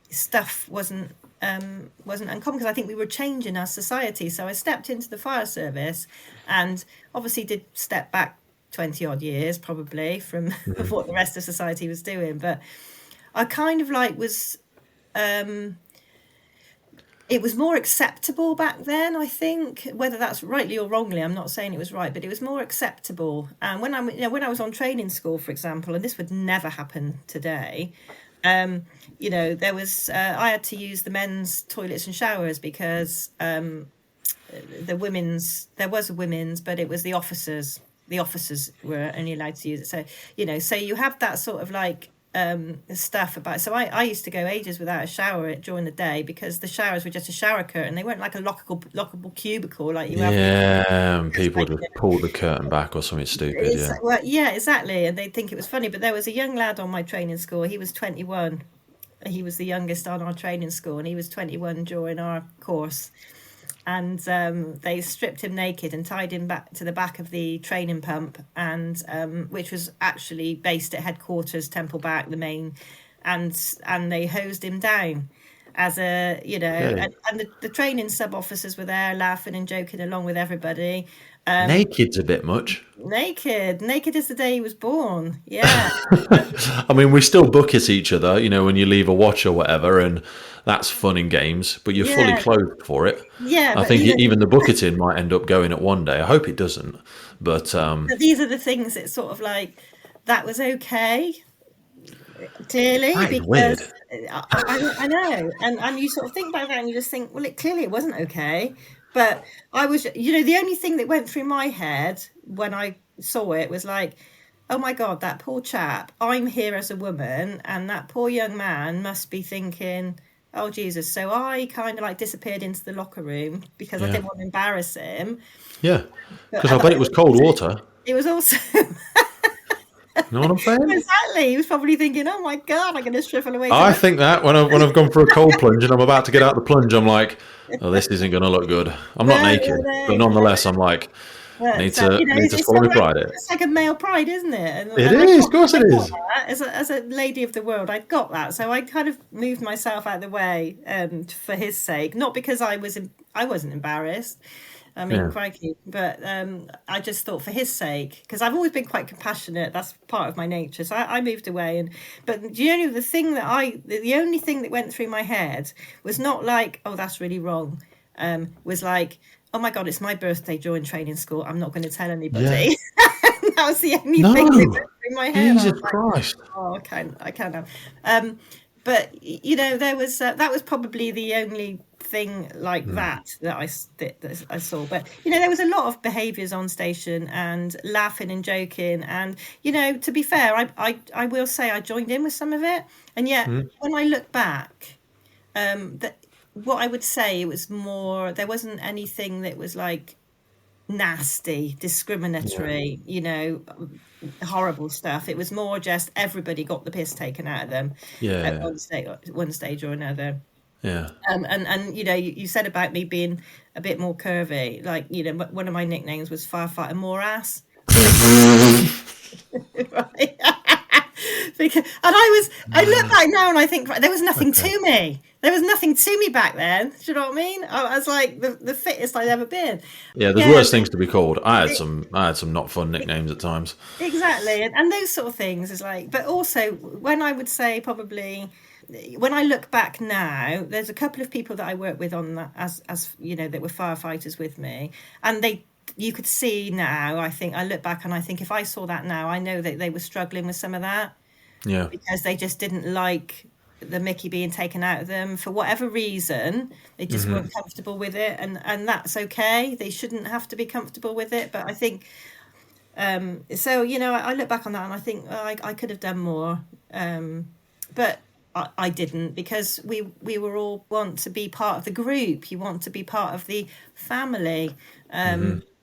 stuff wasn't uncommon because I think we were changing our society. So I stepped into the fire service and obviously did step back 20 odd years probably from what the rest of society was doing, but I kind of was it was more acceptable back then, I think. Whether that's rightly or wrongly, I'm not saying it was right, but it was more acceptable. And when I was on training school, for example, and this would never happen today, there was I had to use the men's toilets and showers because there was a women's, but it was the officers. The officers were only allowed to use it. So so you have that sort of stuff about. So I used to go ages without a shower during the day because the showers were just a shower curtain. They weren't like a lockable cubicle like you have. Yeah, and people would pull the curtain back or something stupid. Well, yeah, exactly. And they'd think it was funny. But there was a young lad on my training school. He was 21. He was the youngest on our training school, and he was 21 during our course. And they stripped him naked and tied him back to the back of the training pump, and which was actually based at headquarters, Temple Back, the main, and they hosed him down as a, and the training sub officers were there laughing and joking along with everybody. Naked's a bit much. Naked as the day he was born. Yeah. I mean, we still bucket each other, when you leave a watch or whatever, and that's fun in games, but you're fully clothed for it. Yeah. I think even the bucketing might end up going at one day. I hope it doesn't. But these are the things that sort of that was okay. Clearly, because weird. I know, and you sort of think about that and you just think, well, it wasn't okay. But I was, the only thing that went through my head when I saw it was oh my God, that poor chap, I'm here as a woman, and that poor young man must be thinking, oh Jesus. So I kind of disappeared into the locker room because I didn't want to embarrass him. Yeah, because I bet it was cold water. It was also... You know what I'm saying? Exactly. He was probably thinking, "Oh my God, I'm going to shrivel away." I think that when I've gone for a cold plunge and I'm about to get out the plunge, I'm like, "Oh, this isn't going to look good." I'm not naked, but nonetheless, I'm like, need to swallow my pride. It's like a male pride, isn't it? It is, of course, it is. As a lady of the world, I'd got that, so I kind of moved myself out of the way for his sake, not because I wasn't embarrassed. I mean, crikey. But I just thought for his sake, because I've always been quite compassionate. That's part of my nature. So I moved away. But the only thing that went through my head was not oh, that's really wrong. Was oh my God, it's my birthday during training school. I'm not going to tell anybody. Yeah. That was the only thing that went through my head. Jesus Christ. Oh, I can't have. But there was that was probably the only thing that I saw. But there was a lot of behaviours on station and laughing and joking, and to be fair, I will say I joined in with some of it, and yet when I look back, what I would say, it was more, there wasn't anything that was nasty, discriminatory, horrible stuff. It was more just everybody got the piss taken out of them at one stage or another. Yeah. And you said about me being a bit more curvy. One of my nicknames was Firefighter More Ass. Right. Because, and I look back now and I think, right, there was nothing to me. There was nothing to me back then. Do you know what I mean? I was like the fittest I'd ever been. Yeah, there's worse things to be called. I had some not fun nicknames at times. Exactly, and those sort of things is like. But also, when I would say probably, when I look back now, there's a couple of people that I work with on that as you know, that were firefighters with me, and you could see now. I think I look back and I think if I saw that now, I know that they were struggling with some of that. Yeah, because they just didn't like the Mickey being taken out of them for whatever reason. They just weren't comfortable with it, and that's okay. They shouldn't have to be comfortable with it. But I think so. You know, I look back on that and I think I could have done more, but I didn't, because we were all want to be part of the group. You want to be part of the family.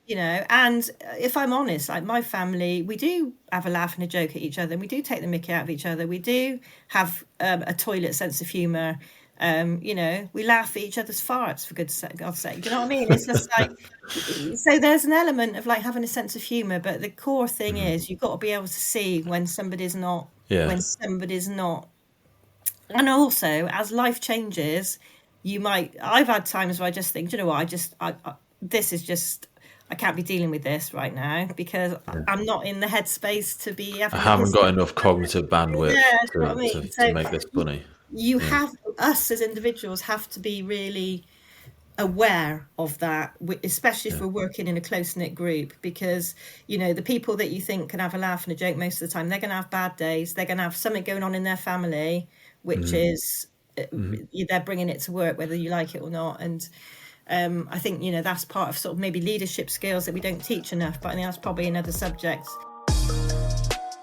You know, and if I'm honest, like my family, we do have a laugh and a joke at each other, and we do take the mickey out of each other. We do have a toilet sense of humour. You know, we laugh at each other's farts, for God's sake. Do you know what I mean? It's just like, so there's an element of like having a sense of humour, but the core thing is you've got to be able to see when somebody's not, and also as life changes, I've had times where I just think, do you know what, this is just, I can't be dealing with this right now because I'm not in the headspace to be. I haven't got enough cognitive bandwidth to make this funny. You have, us as individuals have to be really aware of that, especially if we're working in a close-knit group, because, you know, the people that you think can have a laugh and a joke most of the time, they're going to have bad days. They're going to have something going on in their family, which is they're bringing it to work, whether you like it or not. And I think, you know, that's part of sort of maybe leadership skills that we don't teach enough, but I think that's probably another subject.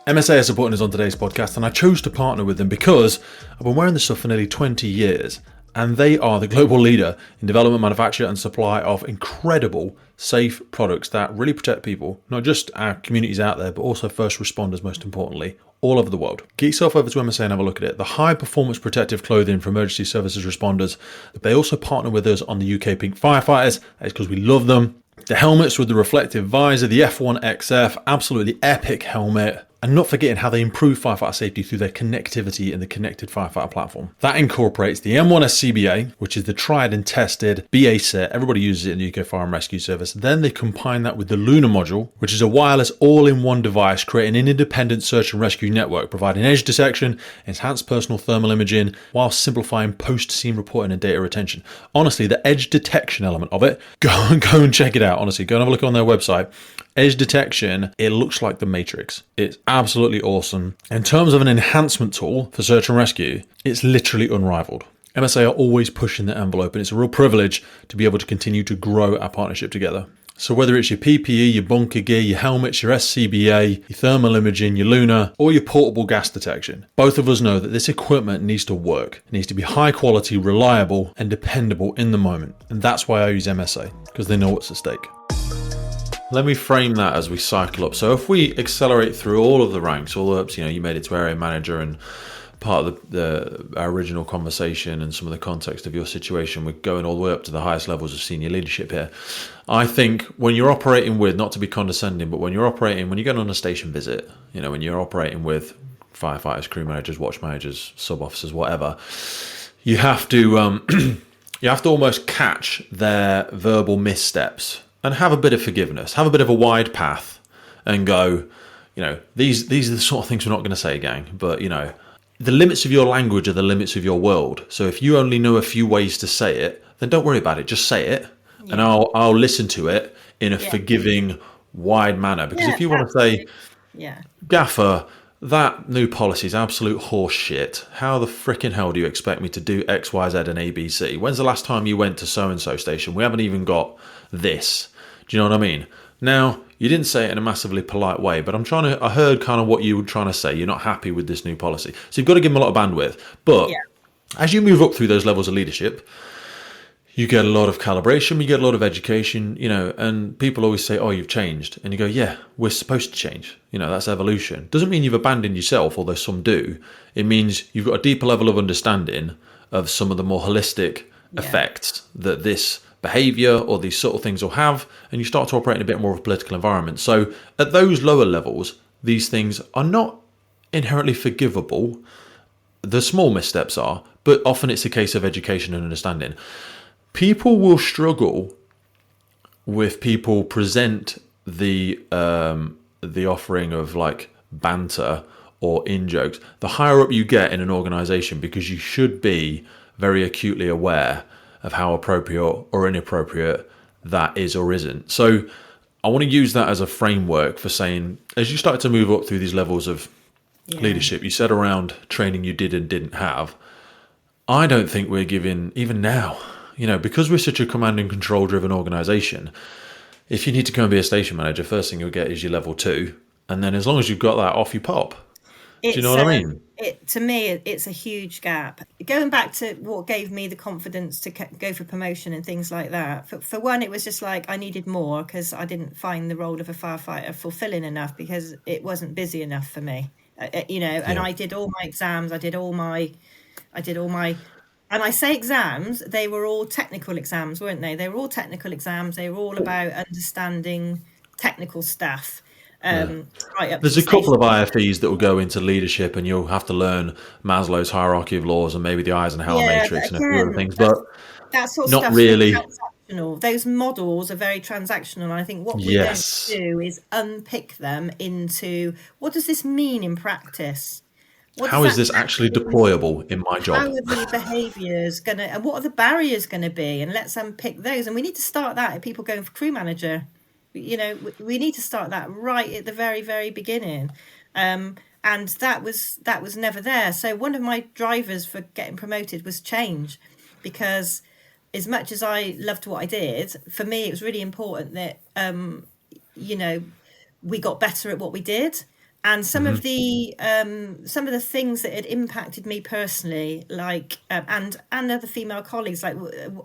MSA are supporting us on today's podcast, and I chose to partner with them because I've been wearing this stuff for nearly 20 years, and they are the global leader in development, manufacture and supply of incredible, safe products that really protect people, not just our communities out there, but also first responders, most importantly, all over the world. Get yourself over to MSA and have a look at it. The high performance protective clothing for emergency services responders. They also partner with us on the UK Pink Firefighters. It's because we love them. The helmets with the reflective visor, the F1XF, absolutely epic helmet. And not forgetting how they improve firefighter safety through their connectivity in the connected firefighter platform. That incorporates the M1S CBA, which is the tried and tested BA set. Everybody uses it in the UK Fire Rescue Service. Then they combine that with the Luna module, which is a wireless all-in-one device, creating an independent search and rescue network, providing edge detection, enhanced personal thermal imaging, while simplifying post-scene reporting and data retention. Honestly, the edge detection element of it, go and check it out. Honestly, go and have a look on their website. Edge detection, it looks like the Matrix. It's absolutely awesome. In terms of an enhancement tool for search and rescue, it's literally unrivaled. MSA are always pushing the envelope, and it's a real privilege to be able to continue to grow our partnership together. So whether it's your PPE, your bunker gear, your helmets, your SCBA, your thermal imaging, your Luna, or your portable gas detection, both of us know that this equipment needs to work. It needs to be high quality, reliable, and dependable in the moment. And that's why I use MSA, because they know what's at stake. Let me frame that as we cycle up. So if we accelerate through all of the ranks, all the ups, you know, you made it to area manager, and part of our original conversation and some of the context of your situation, we're going all the way up to the highest levels of senior leadership here. I think when you're operating with, not to be condescending, but when you're going on a station visit, you know, when you're operating with firefighters, crew managers, watch managers, sub officers, whatever, you have to almost catch their verbal missteps and have a bit of forgiveness, have a bit of a wide path, and go, you know, these are the sort of things we're not going to say, gang. But, you know, the limits of your language are the limits of your world. So if you only know a few ways to say it, then don't worry about it. Just say it, and I'll listen to it in a forgiving, wide manner. Because if you want to say, Gaffer, that new policy is absolute horse shit. How the frickin' hell do you expect me to do X, Y, Z, and ABC? When's the last time you went to so-and-so station? We haven't even got this. Do you know what I mean? Now, you didn't say it in a massively polite way, but I heard kind of what you were trying to say. You're not happy with this new policy. So you've got to give them a lot of bandwidth. But as you move up through those levels of leadership, you get a lot of calibration, you get a lot of education, you know, and people always say, oh, you've changed. And you go, yeah, we're supposed to change. You know, that's evolution. Doesn't mean you've abandoned yourself, although some do. It means you've got a deeper level of understanding of some of the more holistic effects that this behavior or these sort of things will have, and you start to operate in a bit more of a political environment. So at those lower levels, these things are not inherently forgivable. The small missteps are, but often it's a case of education and understanding. People will struggle with people present the offering of like banter or in jokes. The higher up you get in an organization, because you should be very acutely aware of how appropriate or inappropriate that is or isn't. So I want to use that as a framework for saying, as you start to move up through these levels of leadership, you said around training you did and didn't have. I don't think we're giving, even now, because we're such a command and control driven organization, if you need to go and be a station manager, first thing you'll get is your level 2. And then as long as you've got that, off you pop. Do you know what I mean? To me, it's a huge gap. Going back to what gave me the confidence to go for promotion and things like that. For one, it was just like I needed more because I didn't find the role of a firefighter fulfilling enough because it wasn't busy enough for me. And I did all my exams. I did all my, and I say exams, they were all technical exams, weren't they? They were all technical exams. They were all about understanding technical stuff. There's a couple of IFEs that will go into leadership, and you'll have to learn Maslow's hierarchy of laws and maybe the Eisenhower matrix and a few other things, but that sort of not really. Transactional. Those models are very transactional, and I think what we don't do is unpick them into what does this mean in practice? How is this actually deployable in my job? How are the behaviours going to, and what are the barriers going to be? And let's unpick those. And we need to start that at people going for crew manager. We need to start that right at the very, very beginning. And that was never there. So one of my drivers for getting promoted was change, because as much as I loved what I did, for me, it was really important that, we got better at what we did. And some of the things that had impacted me personally, like and other female colleagues, like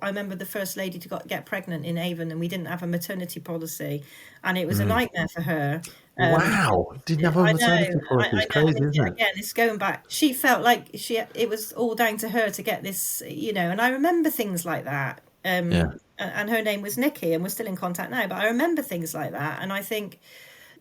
I remember the first lady to get pregnant in Avon, and we didn't have a maternity policy, and it was a nightmare for her. Wow, didn't have a maternity policy. It's crazy, isn't it? Again, it's going back. She felt like it was all down to her to get this, And I remember things like that. And her name was Nikki, and we're still in contact now. But I remember things like that, and I think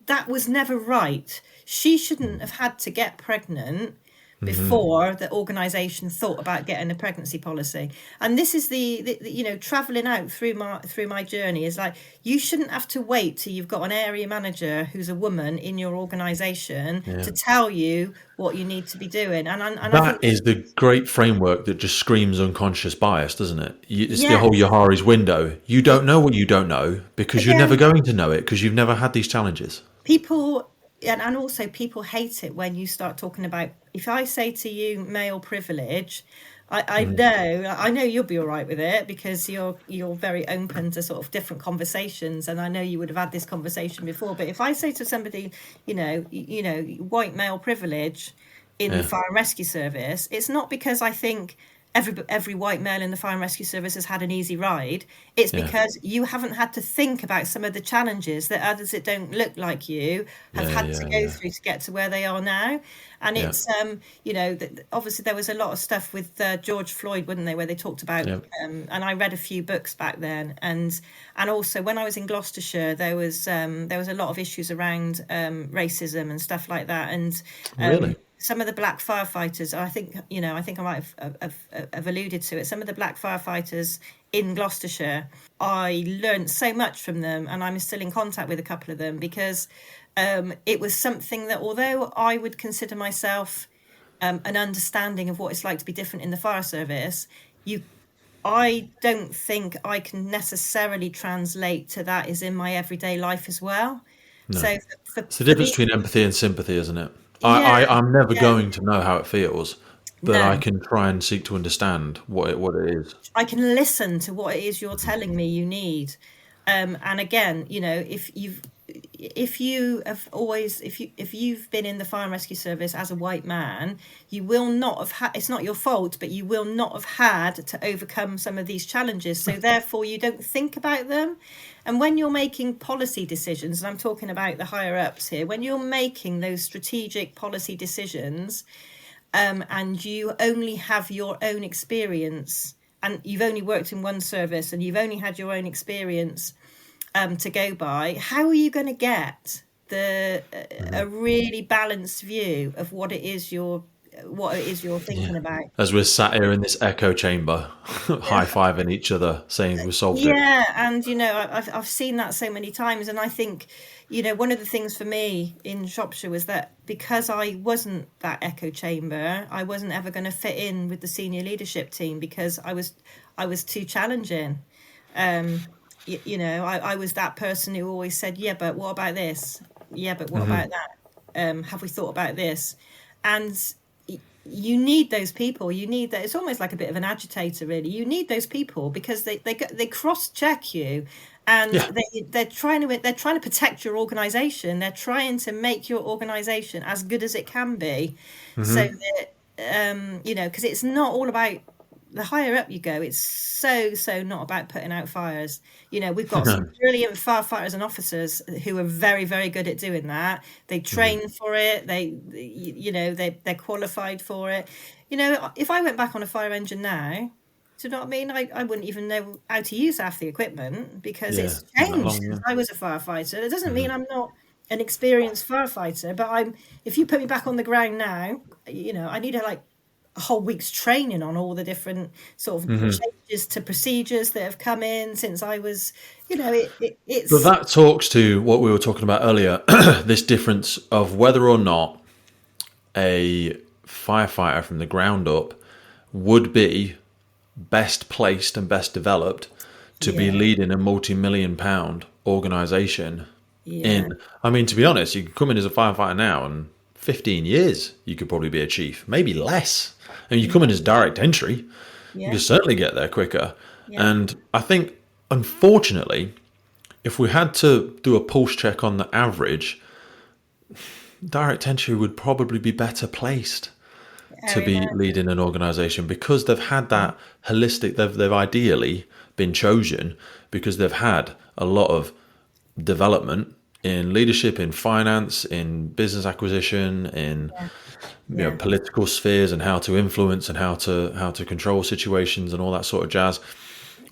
that was never right. She shouldn't have had to get pregnant before the organisation thought about getting a pregnancy policy. And this is the travelling out through my journey is like, you shouldn't have to wait till you've got an area manager who's a woman in your organisation to tell you what you need to be doing. And that is the great framework that just screams unconscious bias, doesn't it? It's the whole Yohari's window. You don't know what you don't know because you're never going to know it because you've never had these challenges. People... And also people hate it when you start talking about, if I say to you male privilege, I know you'll be all right with it because you're very open to sort of different conversations, and I know you would have had this conversation before. But if I say to somebody, white male privilege in the fire and rescue service, it's not because I think every white male in the fire and rescue service has had an easy ride. It's because you haven't had to think about some of the challenges that others that don't look like you have had to go through to get to where they are now. And it's, obviously there was a lot of stuff with George Floyd, wasn't there, where they talked about, and I read a few books back then. And also when I was in Gloucestershire, there was a lot of issues around racism and stuff like that. And really? Some of the black firefighters, I think I might have alluded to it. Some of the black firefighters in Gloucestershire, I learned so much from them, and I'm still in contact with a couple of them because it was something that, although I would consider myself an understanding of what it's like to be different in the fire service, I don't think I can necessarily translate to that is in my everyday life as well. No. So it's the difference between empathy and sympathy, isn't it? I'm never going to know how it feels, but I can try and seek to understand what it is. I can listen to what it is you're telling me you need. And again, if you've been in the fire and rescue service as a white man, you will not have had, it's not your fault, but you will not have had to overcome some of these challenges. So therefore you don't think about them. And when you're making policy decisions, and I'm talking about the higher ups here, when you're making those strategic policy decisions, and you only have your own experience, and you've only worked in one service, and you've only had your own experience to go by, how are you going to get a really balanced view of what it is you're thinking about. As we're sat here in this echo chamber, high-fiving each other, saying we solved it. Yeah, and I've seen that so many times, and I think one of the things for me in Shropshire was that because I wasn't that echo chamber, I wasn't ever going to fit in with the senior leadership team because I was too challenging. I was that person who always said, yeah, but what about this? Yeah, but what about that? Have we thought about this? And you need those people. You need that. It's almost like a bit of an agitator, really. You need those people because they cross-check you, and they're trying to protect your organisation. They're trying to make your organisation as good as it can be, so that because it's not all about. The higher up you go, it's so not about putting out fires. We've got some brilliant firefighters and officers who are very, very good at doing that. They train for it. They're qualified for it. If I went back on a fire engine now, do you know what I mean? I wouldn't even know how to use half the equipment because it's changed since I was a firefighter. It doesn't mean I'm not an experienced firefighter, but if you put me back on the ground now, I need a whole week's training on all the different sort of changes to procedures that have come in since I was, it's. But that talks to what we were talking about earlier, this difference of whether or not a firefighter from the ground up would be best placed and best developed to be leading a multi-million-pound organisation. To be honest, you can come in as a firefighter now and 15 years you could probably be a chief, maybe less. And you come in as direct entry, you can certainly get there quicker. And I think, unfortunately, if we had to do a pulse check on the average, direct entry would probably be better placed to be leading an organisation because they've had that holistic, they've ideally been chosen because they've had a lot of development in leadership, in finance, in business acquisition, in political spheres, and how to influence and how to control situations and all that sort of jazz.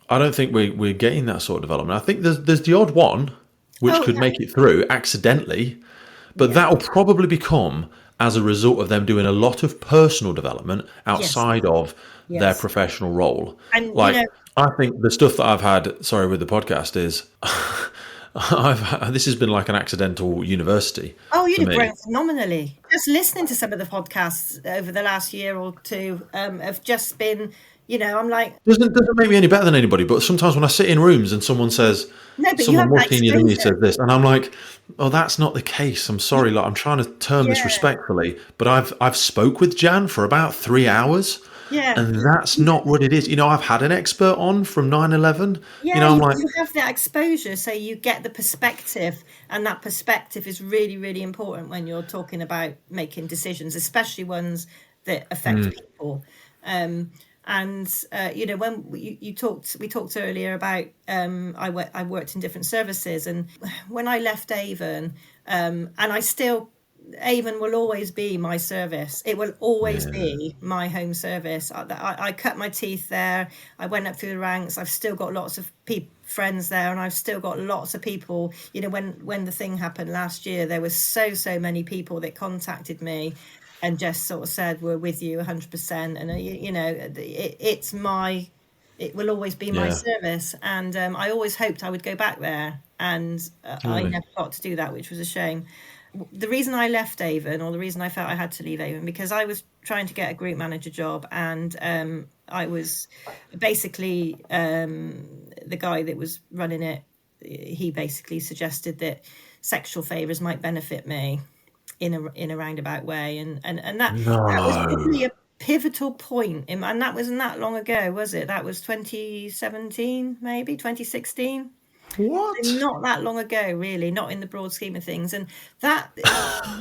I don't think we're getting that sort of development. I think there's the odd one which could make it through accidentally, but that will probably become as a result of them doing a lot of personal development outside of their professional role. And I think the stuff that I've had, with the podcast is. This has been like an accidental university. Oh, you've grown phenomenally. Just listening to some of the podcasts over the last year or two have just been, I'm like... Doesn't make me any better than anybody, but sometimes when I sit in rooms and someone says, someone more senior than me says this, and I'm like, oh, that's not the case. I'm sorry, I'm trying to term this respectfully, but I've spoke with Jan for about 3 hours. Yeah. And that's not what it is. I've had an expert on from 9/11. Yeah, you have that exposure, so you get the perspective, and that perspective is really, really important when you're talking about making decisions, especially ones that affect people. When we talked earlier about I worked in different services, and when I left Avon, and Avon will always be my service. It will always be my home service. I cut my teeth there. I went up through the ranks. I've still got lots of friends there, and I've still got lots of people. When the thing happened last year, there was so many people that contacted me and just sort of said, we're with you 100%. And, it will always be my service. And I always hoped I would go back there. And I never got to do that, which was a shame. The reason I left Avon, or the reason I felt I had to leave Avon, because I was trying to get a group manager job, and I was basically the guy that was running it. He basically suggested that sexual favours might benefit me in a roundabout way, and that was really a pivotal point, and that wasn't that long ago, was it? That was 2017, maybe 2016. What? Not that long ago, really, not in the broad scheme of things. And that,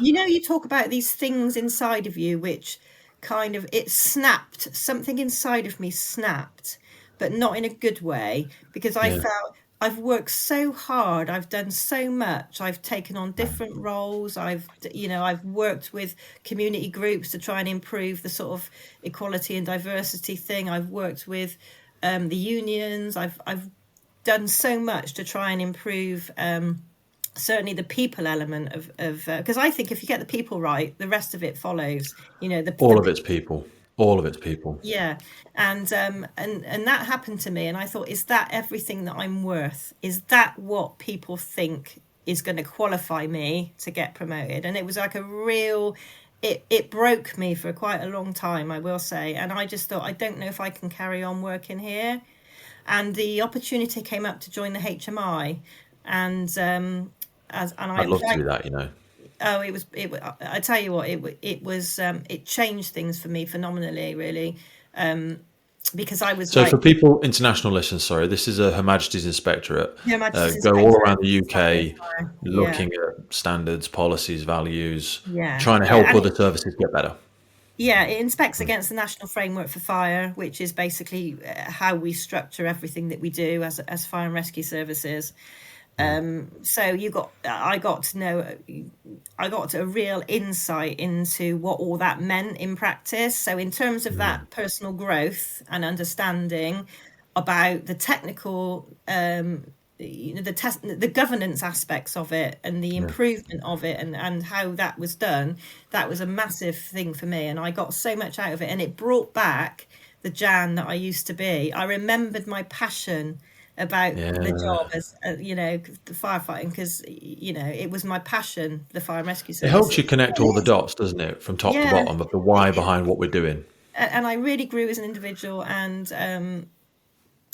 you talk about these things inside of you, which kind of, it snapped, something inside of me snapped, but not in a good way, because I felt I've worked so hard. I've done so much. I've taken on different roles. I've worked with community groups to try and improve the sort of equality and diversity thing. I've worked with the unions. I've done so much to try and improve certainly the people element of because I think if you get the people right, the rest of it follows. All of its people. All of its people. Yeah, and that happened to me, and I thought, is that everything that I'm worth? Is that what people think is going to qualify me to get promoted? And it was like a real, it broke me for quite a long time, I will say. And I just thought, I don't know if I can carry on working here. And the opportunity came up to join the HMI, and I I'd love to applied. do that, you know. Oh, I tell you what, it changed things for me phenomenally, really, because I was So like, for people, international listeners, sorry, this is a Her Majesty's Inspectorate. Her Majesty's Go all Inspector. around the UK, Yeah, looking at standards, policies, values, yeah, trying to yeah, help and other services get better. it inspects against the National Framework for Fire, which is basically how we structure everything that we do as fire and rescue services. So I got a real insight into what all that meant in practice. So in terms of that personal growth and understanding about the technical, the governance aspects of it and the improvement of it and how that was done, that was a massive thing for me. And I got so much out of it, and it brought back the Jan that I used to be. I remembered my passion about the job as the firefighting, because it was my passion, the fire and rescue It helps services. you connect all the dots, doesn't it, from top to Yeah, bottom of the why behind what we're doing. and I really grew as an individual, and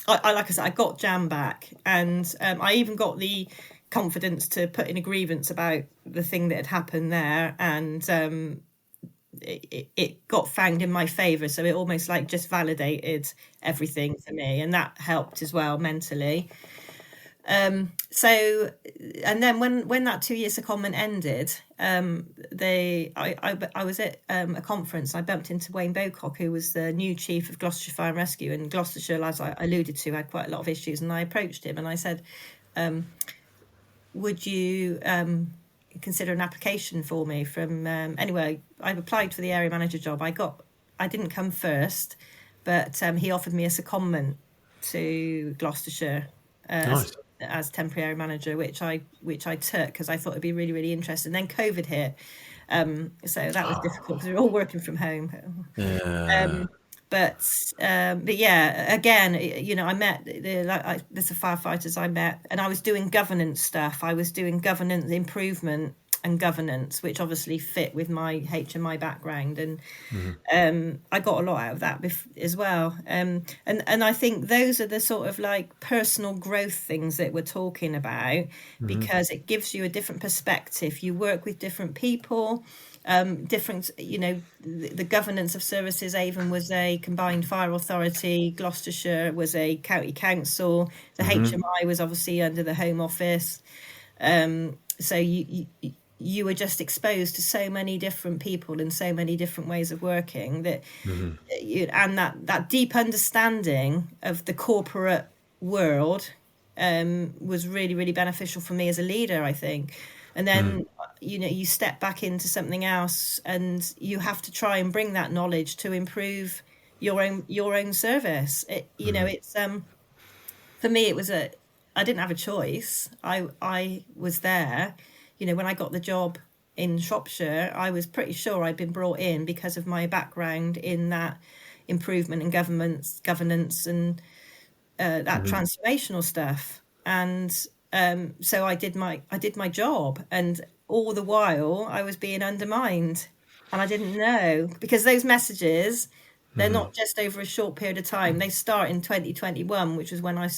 I like I said, I got Jan back, and I even got the confidence to put in a grievance about the thing that had happened there, and it got found in my favour, so it almost like just validated everything for me, and that helped as well mentally. So, and then when that 2 year secondment ended, I was at a conference. I bumped into Wayne Bocock, who was the new chief of Gloucestershire Fire and Rescue, and Gloucestershire, as I alluded to, had quite a lot of issues. And I approached him and I said, "Would you consider an application for me?" From anyway, I've applied for the area manager job. I didn't come first, but he offered me a secondment to Gloucestershire. Nice. As temporary area manager, which I took because I thought it'd be really, really interesting. Then COVID hit, so that was difficult because we were all working from home. Yeah. But yeah, again, I met there's the firefighters I met, and I was doing governance stuff. I was doing governance improvement and governance, which obviously fit with my HMI background, and I got a lot out of that as well. And I think those are the sort of like personal growth things that we're talking about, because it gives you a different perspective. You work with different people, different, the governance of services. Avon was a combined fire authority. Gloucestershire was a county council. The HMI was obviously under the Home Office. So you were just exposed to so many different people and so many different ways of working that, and that deep understanding of the corporate world was really, really beneficial for me as a leader, I think. And then, you step back into something else, and you have to try and bring that knowledge to improve your own service. It's for me, it was I didn't have a choice. I was there. When I got the job in Shropshire, I was pretty sure I'd been brought in because of my background in that improvement and governance and that transformational stuff. And so I did my job, and all the while I was being undermined, and I didn't know, because those messages, they're not just over a short period of time. They start in 2021, which was when I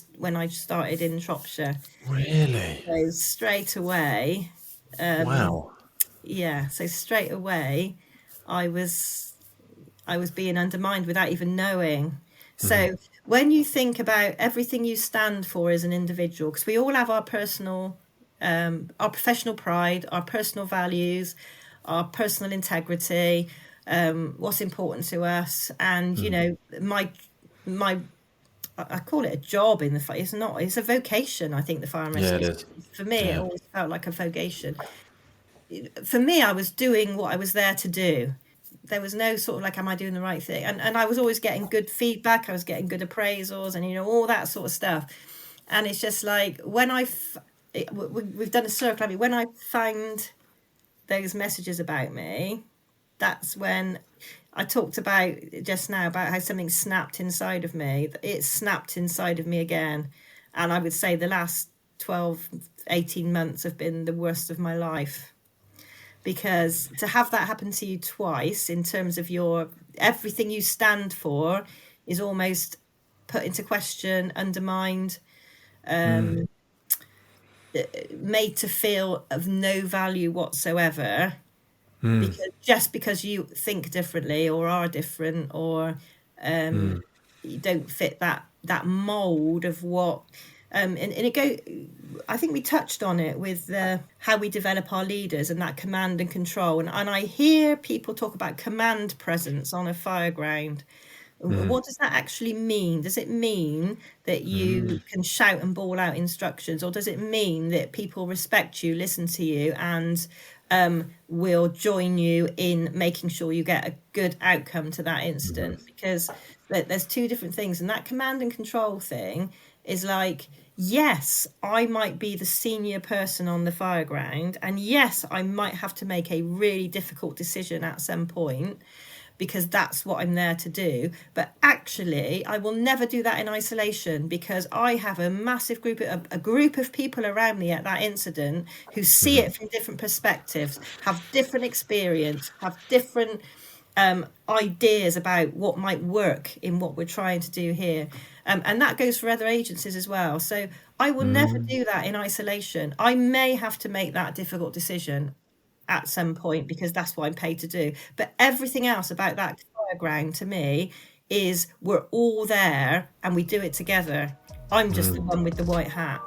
started in Shropshire. Really? So straight away. Wow. Yeah, so straight away I was being undermined without even knowing. So when you think about everything you stand for as an individual, because we all have our personal our professional pride, our personal values, our personal integrity, what's important to us, and my I call it a job in the fire. It's a vocation. I think the fire and rescue. Yeah, it is. For me, it always felt like a vocation. For me, I was doing what I was there to do. There was no sort of like, am I doing the right thing? And I was always getting good feedback. I was getting good appraisals and all that sort of stuff. And it's just like when we've done a circle. I mean, when I found those messages about me, that's when I talked about just now about how something snapped inside of me. It snapped inside of me again. And I would say the last 12, 18 months have been the worst of my life. Because to have that happen to you twice in terms of everything you stand for is almost put into question, undermined, made to feel of no value whatsoever, because you think differently or are different, or you don't fit that mold of what and I think we touched on it with how we develop our leaders and that command and control, and I hear people talk about command presence on a fire ground. What does that actually mean? Does it mean that you can shout and bawl out instructions, or does it mean that people respect you, listen to you, and will join you in making sure you get a good outcome to that incident? Because there's two different things, and that command and control thing is like, yes, I might be the senior person on the fire ground, and yes, I might have to make a really difficult decision at some point, because that's what I'm there to do. But actually, I will never do that in isolation, because I have a massive group of people around me at that incident who see it from different perspectives, have different experience, have different ideas about what might work in what we're trying to do here. And that goes for other agencies as well. So I will never do that in isolation. I may have to make that difficult decision at some point, because that's what I'm paid to do. But everything else about that fire ground to me is we're all there and we do it together. I'm just the one with the white hat.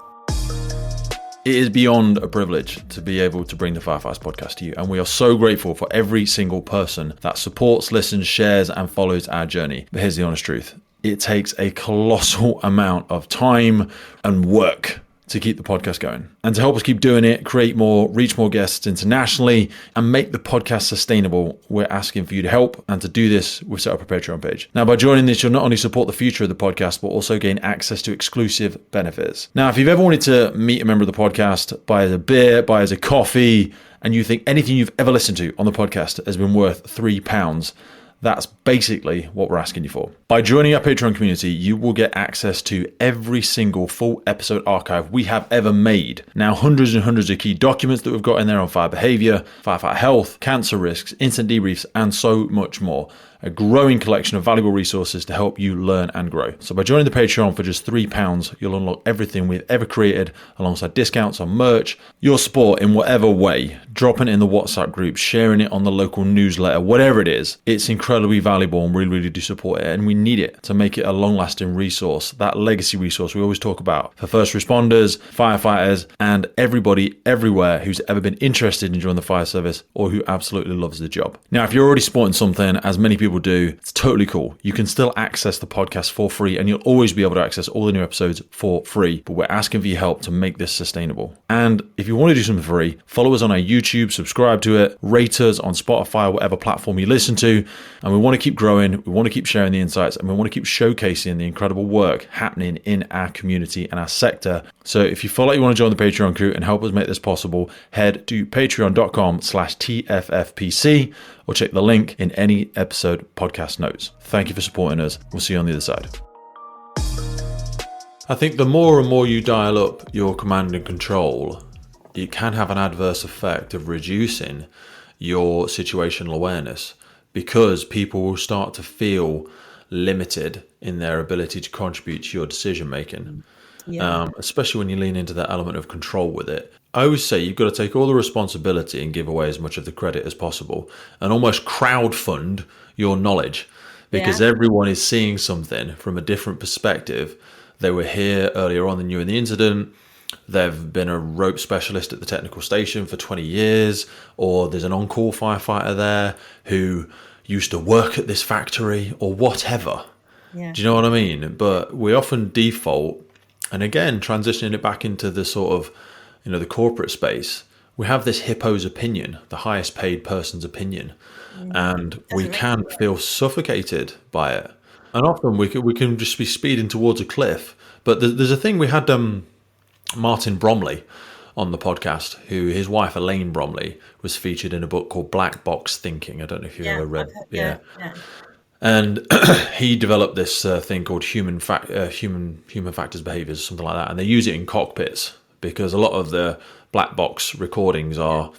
It is beyond a privilege to be able to bring the Firefights podcast to you, and we are so grateful for every single person that supports, listens, shares, and follows our journey. But here's the honest truth. It takes a colossal amount of time and work to keep the podcast going. And to help us keep doing it, create more, reach more guests internationally, and make the podcast sustainable, we're asking for you to help. And to do this, we've set up a Patreon page. Now, by joining this, you'll not only support the future of the podcast, but also gain access to exclusive benefits. Now, if you've ever wanted to meet a member of the podcast, buy us a beer, buy us a coffee, and you think anything you've ever listened to on the podcast has been worth £3, that's basically what we're asking you for. By joining our Patreon community, you will get access to every single full episode archive we have ever made. Now, hundreds and hundreds of key documents that we've got in there on fire behaviour, firefighter health, cancer risks, incident debriefs, and so much more. A growing collection of valuable resources to help you learn and grow. So by joining the Patreon for just £3, you'll unlock everything we've ever created, alongside discounts on merch, your support in whatever way, dropping it in the WhatsApp group, sharing it on the local newsletter, whatever it is. It's incredibly valuable, and we really do support it, and we need it to make it a long-lasting resource, that legacy resource we always talk about for first responders, firefighters, and everybody everywhere who's ever been interested in joining the fire service or who absolutely loves the job. Now, if you're already supporting something, as many people do, it's totally cool. You can still access the podcast for free, and you'll always be able to access all the new episodes for free, but we're asking for your help to make this sustainable. And if you want to do something free, follow us on our YouTube, subscribe to it, rate us on Spotify, whatever platform you listen to, and we want to keep growing, we want to keep sharing the insights, and we want to keep showcasing the incredible work happening in our community and our sector. So if you feel like you want to join the Patreon crew and help us make this possible, head to patreon.com/TFFPC, or check the link in any episode podcast notes. Thank you for supporting us. We'll see you on the other side. I think the more and more you dial up your command and control, it can have an adverse effect of reducing your situational awareness, because people will start to feel limited in their ability to contribute to your decision making. Yeah. Especially when you lean into that element of control with it. I always say you've got to take all the responsibility and give away as much of the credit as possible, and almost crowdfund your knowledge, because everyone is seeing something from a different perspective. They were here earlier on than you in the incident. They've been a rope specialist at the technical station for 20 years, or there's an on-call firefighter there who used to work at this factory, or whatever. Yeah. Do you know what I mean? But we often default, and again, transitioning it back into the sort of, the corporate space, we have this hippo's opinion, the highest paid person's opinion, and we can feel suffocated by it. And often we can just be speeding towards a cliff. But there's a thing we had, Martin Bromley on the podcast, who his wife Elaine Bromley was featured in a book called Black Box Thinking. I don't know if you've ever read. Yeah. And he developed this thing called human factors behaviors, something like that, and they use it in cockpits because a lot of the black box recordings are,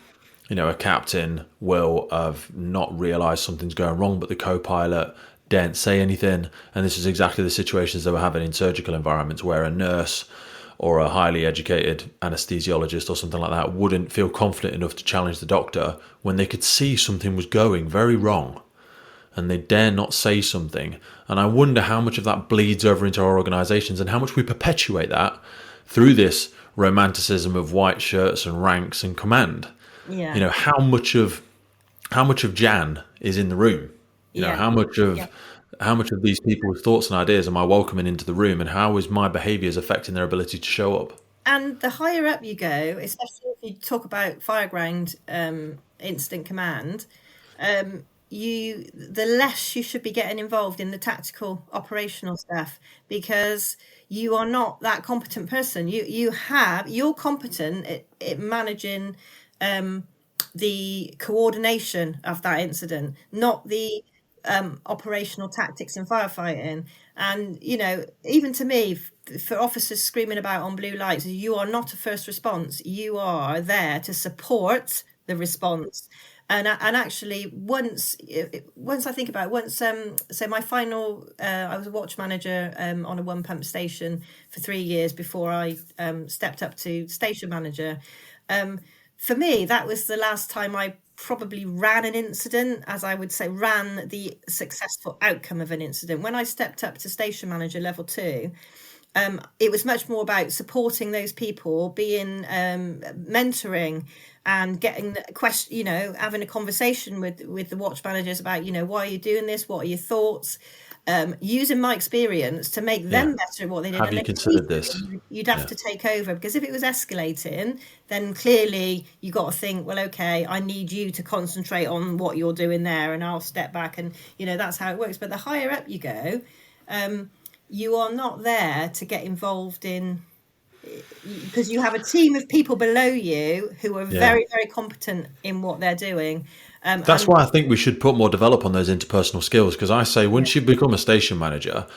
a captain will have not realised something's going wrong, but the co-pilot daren't say anything, and this is exactly the situations they were having in surgical environments where a nurse or a highly educated anesthesiologist or something like that wouldn't feel confident enough to challenge the doctor when they could see something was going very wrong, and they dare not say something. And I wonder how much of that bleeds over into our organisations and how much we perpetuate that through this romanticism of white shirts and ranks and command. Yeah. How much of Jan is in the room? How much of these people's thoughts and ideas am I welcoming into the room, and how is my behaviours affecting their ability to show up? And the higher up you go, especially if you talk about fireground incident command, the less you should be getting involved in the tactical operational stuff, because you are not that competent person. You're competent at managing the coordination of that incident, not the operational tactics in firefighting. And even to me, for officers screaming about on blue lights, you are not a first response. You are there to support the response. And actually, once I think about it, so my final, I was a watch manager on a one pump station for 3 years before I stepped up to station manager. For me, that was the last time I probably ran an incident, as I would say, ran the successful outcome of an incident. When I stepped up to station manager level 2, it was much more about supporting those people, being mentoring, and getting the question, having a conversation with the watch managers about, why are you doing this? What are your thoughts? Using my experience to make them better at what they did. Have you considered this? You'd have to take over, because if it was escalating, then clearly you got to think, well, okay, I need you to concentrate on what you're doing there, and I'll step back, and that's how it works. But the higher up you go, you are not there to get involved in, because you have a team of people below you who are very, very competent in what they're doing. That's why I think we should put more develop on those interpersonal skills, because I say once you become a station manager,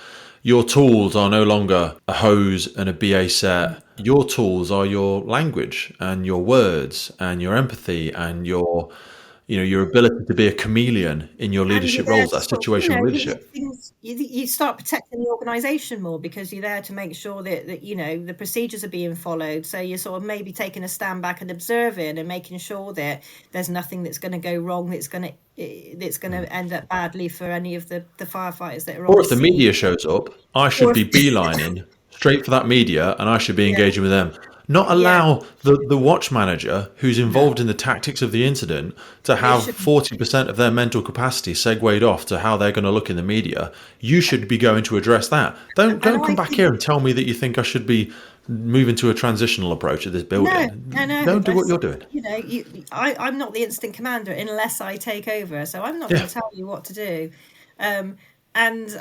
your tools are no longer a hose and a BA set. Your tools are your language and your words and your empathy and your ability to be a chameleon in your leadership roles, that situational leadership. You start protecting the organisation more, because you're there to make sure that the procedures are being followed. So you're sort of maybe taking a stand back and observing and making sure that there's nothing that's going to go wrong, that's going to end up badly for any of the firefighters that are on. Or if the media shows up, I should be beelining straight for that media, and I should be engaging with them. Not allow the watch manager who's involved in the tactics of the incident to have 40% of their mental capacity segued off to how they're going to look in the media. You should be going to address that. Don't come back here and tell me that you think I should be moving to a transitional approach at this building. No. Don't do what you're doing. I'm not the incident commander unless I take over, so I'm not going to tell you what to do. And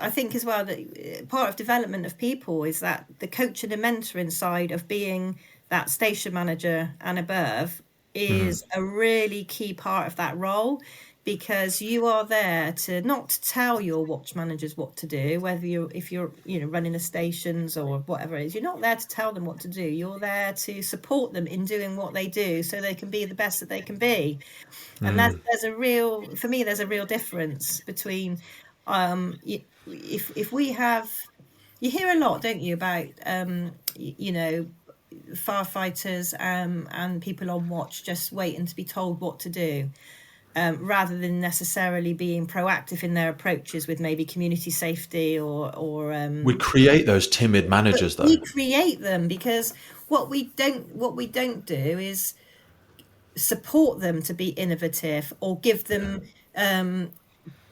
I think as well that part of development of people is that the coaching and mentoring side of being that station manager and above is a really key part of that role, because you are there to not tell your watch managers what to do, if you're running the stations or whatever it is. You're not there to tell them what to do. You're there to support them in doing what they do so they can be the best that they can be. And there's a real difference between if we have, you hear a lot, don't you, about firefighters and people on watch just waiting to be told what to do, rather than necessarily being proactive in their approaches with maybe community safety or we create those timid managers, though. We create them, because what we don't do is support them to be innovative, or give them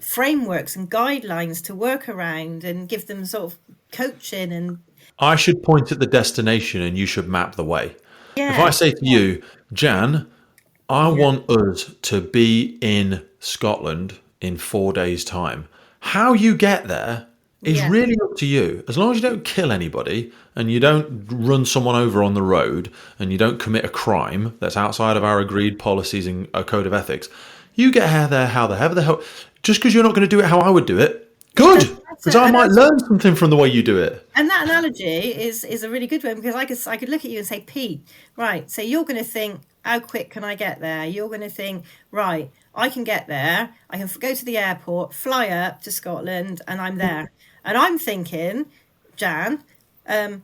frameworks and guidelines to work around, and give them sort of coaching. And I should point at the destination and you should map the way. If I say to you, Jan, I want us to be in Scotland in 4 days' time, how you get there is Yeah. really up to you. As long as you don't kill anybody and you don't run someone over on the road and you don't commit a crime that's outside of our agreed policies and a code of ethics, you get how the hell. Just because you're not going to do it how I would do it, good, That's because it. I And might that's, learn something from the way you do it. and that analogy is a really good one, because I could look at you and say, Pete, right, so you're going to think, how quick can I get there? You're going to think, right, I can get there. I can go to the airport, fly up to Scotland, and I'm there. And I'm thinking, Jan, and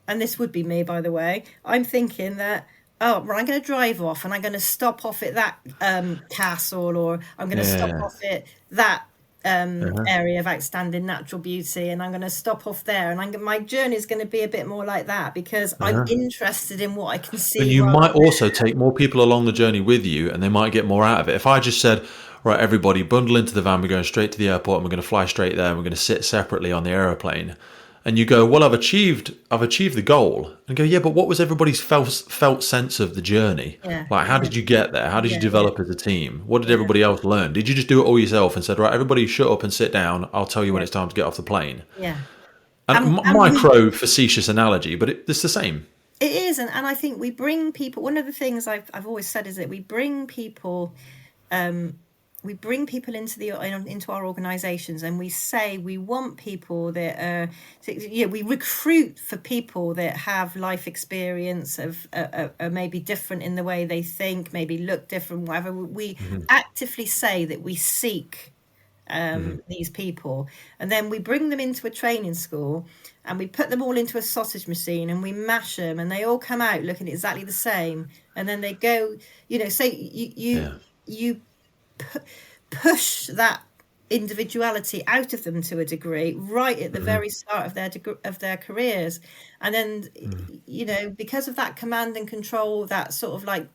this would be me, by the way, I'm thinking that, oh, well, I'm going to drive off and I'm going to stop off at that castle, or I'm going to stop Yeah. off at that Uh-huh. area of outstanding natural beauty, and I'm going to stop off there, and my journey is going to be a bit more like that, because I'm Uh-huh. interested in what I can And see you while might I'm also take more people along the journey with you, and they might get more out of it. If I just said, right, everybody, bundle into the van, we're going straight to the airport, and we're going to fly straight there, and we're going to sit separately on the aeroplane, and you go, well, I've achieved the goal, and go, yeah, but what was everybody's felt sense of the journey? yeah, Like, how yeah, did you get there? How did you yeah, yeah, develop as a team? What did yeah, everybody else learn? Did you just do it all yourself and said, right, everybody, shut up and sit down? I'll tell you when yeah, it's time to get off the plane. yeah. And And we micro facetious analogy, but it's the same. It is, and I think we bring people. One of the things I've always said is that we bring people into our organisations, and we say we want people that we recruit for people that have life experience of maybe different in the way they think, maybe look different, whatever. We actively say that we seek these people, and then we bring them into a training school, and we put them all into a sausage machine, and we mash them, and they all come out looking exactly the same, and then they go, so Yeah. you push that individuality out of them to a degree right at the very start of their careers, and then because of that command and control, that sort of like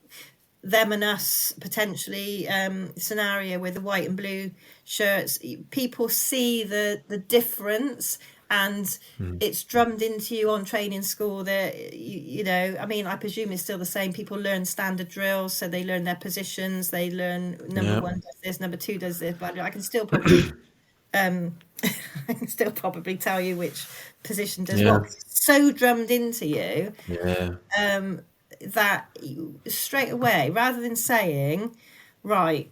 them and us potentially scenario with the white and blue shirts, people see the difference, and it's drummed into you on training school that I mean, I presume it's still the same. People learn standard drills, so they learn their positions, they learn number Yeah. one does this, number two does this, but I can still probably I can still probably tell you which position does Yeah. what. It's so drummed into you Yeah. that straight away, rather than saying, right,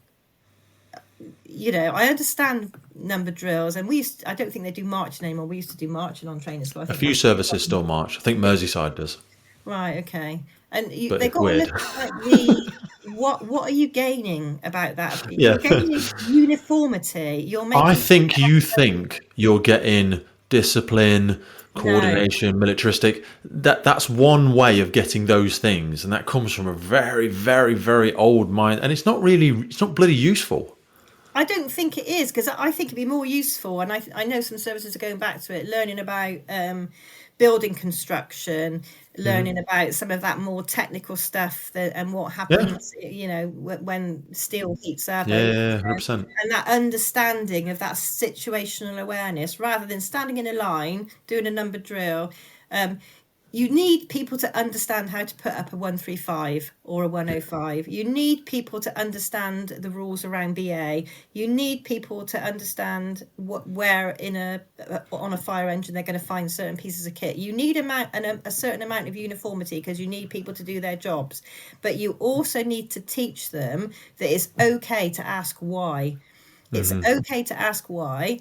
I understand number drills, and I don't think they do marching anymore. We used to do marching on training school. I A think few services still march. I think Merseyside does, right, okay, and but they it's got to weird. look at what are you gaining about that? Yeah. You're gaining uniformity. You're I making think you think you're getting discipline, no. coordination, militaristic. That's one way of getting those things, and that comes from a very, very, very old mind, and it's not bloody useful. I don't think it is, because I think it'd be more useful, and I know some services are going back to it, learning about building construction, learning about some of that more technical stuff and what Yeah. happens, when steel heats up, Yeah. 100%. and that understanding of that situational awareness, rather than standing in a line doing a number drill. You need people to understand how to put up a 135 or a 105. You need people to understand the rules around BA. You need people to understand where on a fire engine they're going to find certain pieces of kit. You need a certain amount of uniformity, because you need people to do their jobs. But you also need to teach them that it's okay to ask why. It's okay to ask why.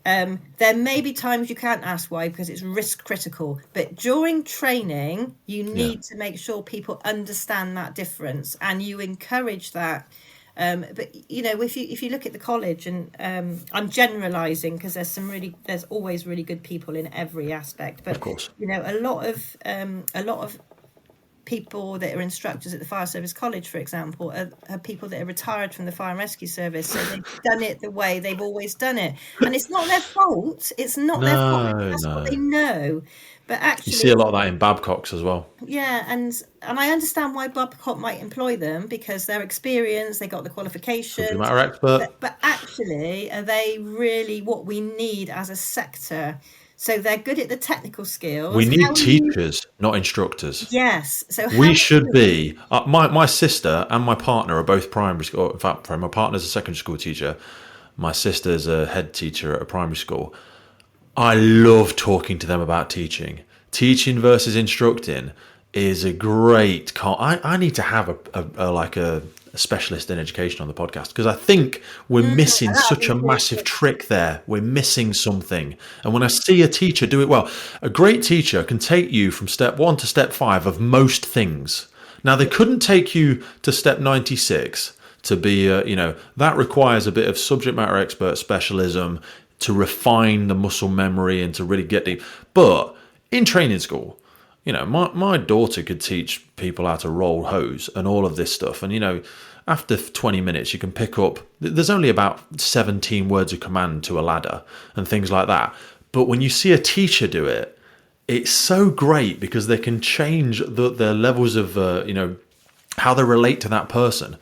There may be times you can't ask why because it's risk critical, but during training you need to make sure people understand that difference, and you encourage that. But if you look at the college, and I'm generalizing because there's always really good people in every aspect, but Of course. a lot of people that are instructors at the Fire Service College, for example, are people that are retired from the Fire and Rescue Service, so they've done it the way they've always done it, and it's not their fault. It's not their fault. No, That's what no. they know. But You see actually, a lot of that in Babcocks as well. yeah, and I understand why Babcock might employ them, because they're experienced, they got the Subject qualifications. matter expert. But actually, are they really what we need as a sector? So they're good at the technical skills. We How need are you- teachers, not instructors. Yes. So We should be. My sister and my partner are both primary school. In fact, my partner's a secondary school teacher. My sister's a head teacher at a primary school. I love talking to them about teaching. Teaching versus instructing is a great. I need to have a specialist in education on the podcast, because I think we're missing That'd such be a really massive good. trick there. We're missing something. And when I see a teacher do it well, a great teacher can take you from step 1 to step 5 of most things. Now, they couldn't take you to step 96 to be, that requires a bit of subject matter expert specialism to refine the muscle memory and to really get deep. But in training school, my daughter could teach people how to roll hose and all of this stuff. And, after 20 minutes, you can pick up, there's only about 17 words of command to a ladder and things like that. But when you see a teacher do it, it's so great because they can change their levels of, how they relate to that person.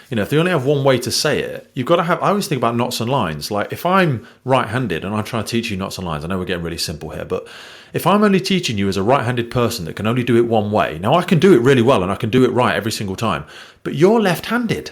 If they only have one way to say it, you've got to have. I always think about knots and lines. Like, if I'm right-handed and I'm trying to teach you knots and lines, I know we're getting really simple here, but if I'm only teaching you as a right-handed person that can only do it one way, now I can do it really well and I can do it right every single time, but you're left-handed.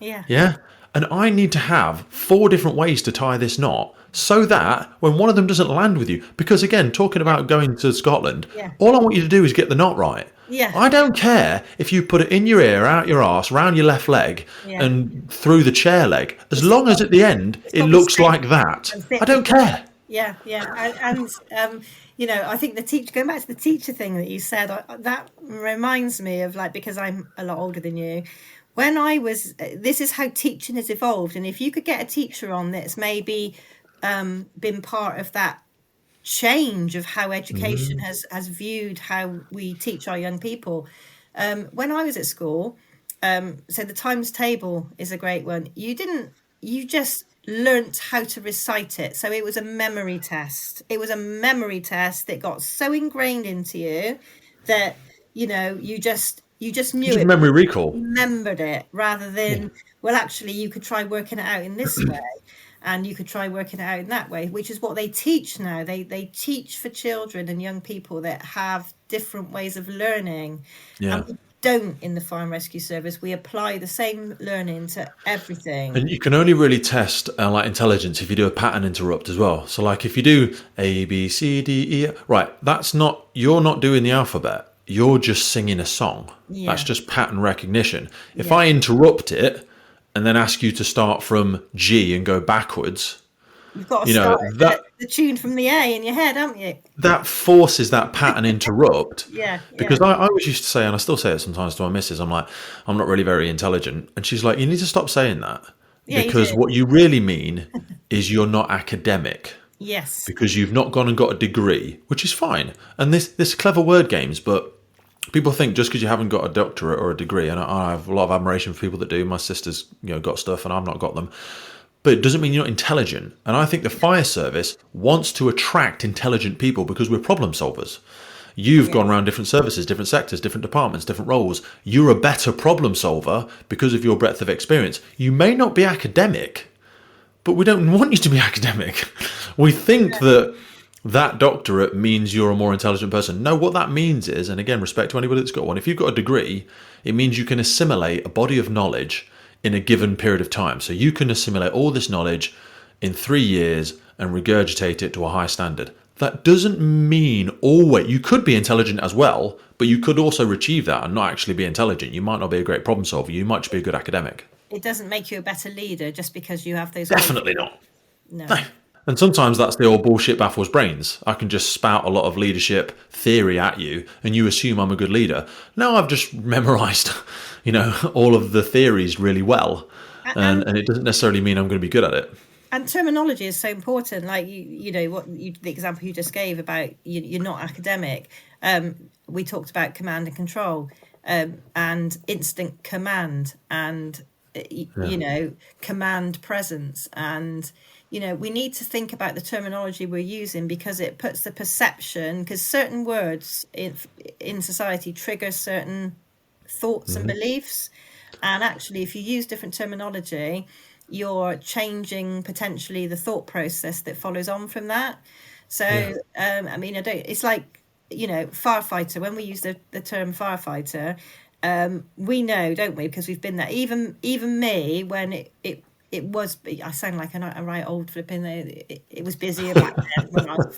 Yeah. Yeah. And I need to have 4 different ways to tie this knot so that when one of them doesn't land with you, because again, talking about going to Scotland, Yeah. all I want you to do is get the knot right. Yeah. I don't care if you put it in your ear, out your arse, round your left leg, Yeah. and through the chair leg, as long as at the end it got looks straight like that. and fit I don't care. Yeah, and I think the teacher, going back to the teacher thing that you said, that reminds me of, like, because I'm a lot older than you. When I was, this is how teaching has evolved, and if you could get a teacher on that's maybe been part of that change of how education has viewed how we teach our young people. When I was at school, so the times table is a great one. You just learnt how to recite it. So it was a memory test. It was a memory test that got so ingrained into you that, you just knew Just it. memory recall. Remembered it, rather than, well, actually, you could try working it out in this way. And you could try working it out in that way, which is what they teach now. They teach for children and young people that have different ways of learning. Yeah. And we don't in the Fire and Rescue Service. We apply the same learning to everything. And you can only really test like intelligence if you do a pattern interrupt as well. So like if you do A, B, C, D, E, right, you're not doing the alphabet. You're just singing a song. Yeah. That's just pattern recognition. If I interrupt it and then ask you to start from G and go backwards, You've got to start the tune from the A in your head, haven't you? That forces that pattern interrupt. Yeah. Because I always used to say, and I still say it sometimes to my missus, I'm like, I'm not really very intelligent. And she's like, you need to stop saying that. Yeah, because what you really mean is you're not academic. Yes. Because you've not gone and got a degree, which is fine. And this clever word games, but people think just because you haven't got a doctorate or a degree, and I have a lot of admiration for people that do. My sister's got stuff and I've not got them. But it doesn't mean you're not intelligent. And I think the fire service wants to attract intelligent people because we're problem solvers. You've gone around different services, different sectors, different departments, different roles. You're a better problem solver because of your breadth of experience. You may not be academic, but we don't want you to be academic. We think that doctorate means you're a more intelligent person. No, what that means is, and again, respect to anybody that's got one, if you've got a degree, it means you can assimilate a body of knowledge in a given period of time. So you can assimilate all this knowledge in 3 years and regurgitate it to a high standard. That doesn't mean always, you could be intelligent as well, but you could also achieve that and not actually be intelligent. You might not be a great problem solver. You might just be a good academic. It doesn't make you a better leader just because you have those. Definitely not. No. And sometimes that's the old bullshit baffles brains. I can just spout a lot of leadership theory at you and you assume I'm a good leader. No, I've just memorized, all of the theories really well. And it doesn't necessarily mean I'm going to be good at it. And terminology is so important. Like, the example you just gave about you're not academic. We talked about command and control and instant command and, command presence. And, we need to think about the terminology we're using because it puts the perception, because certain words in society trigger certain thoughts and beliefs. And actually, if you use different terminology, you're changing potentially the thought process that follows on from that. So, it's like, firefighter, when we use the term firefighter, we know, don't we? Because we've been there. Even me, when it was, I sound like a right old flipping, it was busier back then when I was,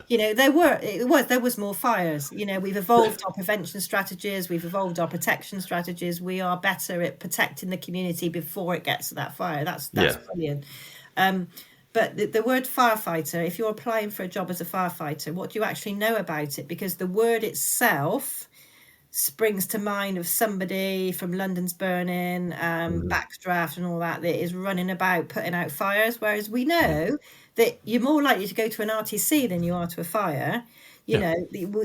you know, there was more fires. You know, we've evolved our prevention strategies, we've evolved our protection strategies. We are better at protecting the community before it gets to that fire. That's brilliant. But the word firefighter, if you're applying for a job as a firefighter, what do you actually know about it? Because the word itself springs to mind of somebody from London's Burning, Backdraft and all that is running about putting out fires, whereas we know that you're more likely to go to an RTC than you are to a fire. You know,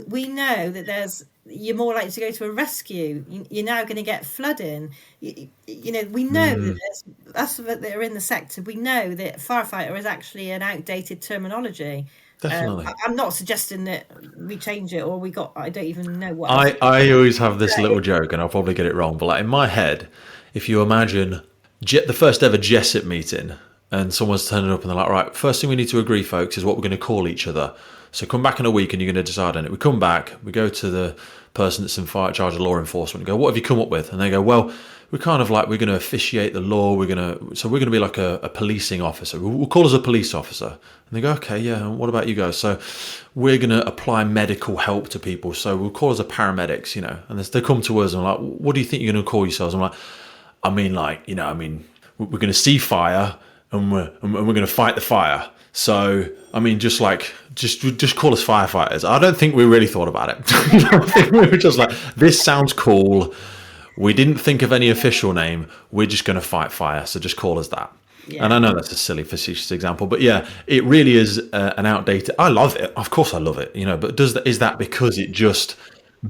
we know that you're more likely to go to a rescue. You're now going to get flooding. You know, we know that us that are in the sector, we know that firefighter is actually an outdated terminology. Definitely. I'm not suggesting that we change it, or I don't even know what. I always have this little joke, and I'll probably get it wrong, but like in my head, if you imagine the first ever Jessup meeting, and someone's turning up and they're like, right, first thing we need to agree, folks, is what we're going to call each other. So come back in a week and you're going to decide on it. We come back, we go to the person that's in charge of law enforcement and go, what have you come up with? And they go, well, we're kind of like, we're going to officiate the law. We're going to be like a policing officer. We'll call us a police officer. And they go, okay, yeah. And what about you guys? So we're going to apply medical help to people. So we'll call us a paramedics, you know, and they come to us and like, what do you think you're going to call yourselves? I'm like, we're going to see fire and we're going to fight the fire. So, I mean, just call us firefighters. I don't think we really thought about it. I think we were just like, this sounds cool. We didn't think of any official name. We're just going to fight fire. So just call us that. Yeah. And I know that's a silly, facetious example, but yeah, it really is an outdated. I love it. Of course I love it, you know, but is that because it just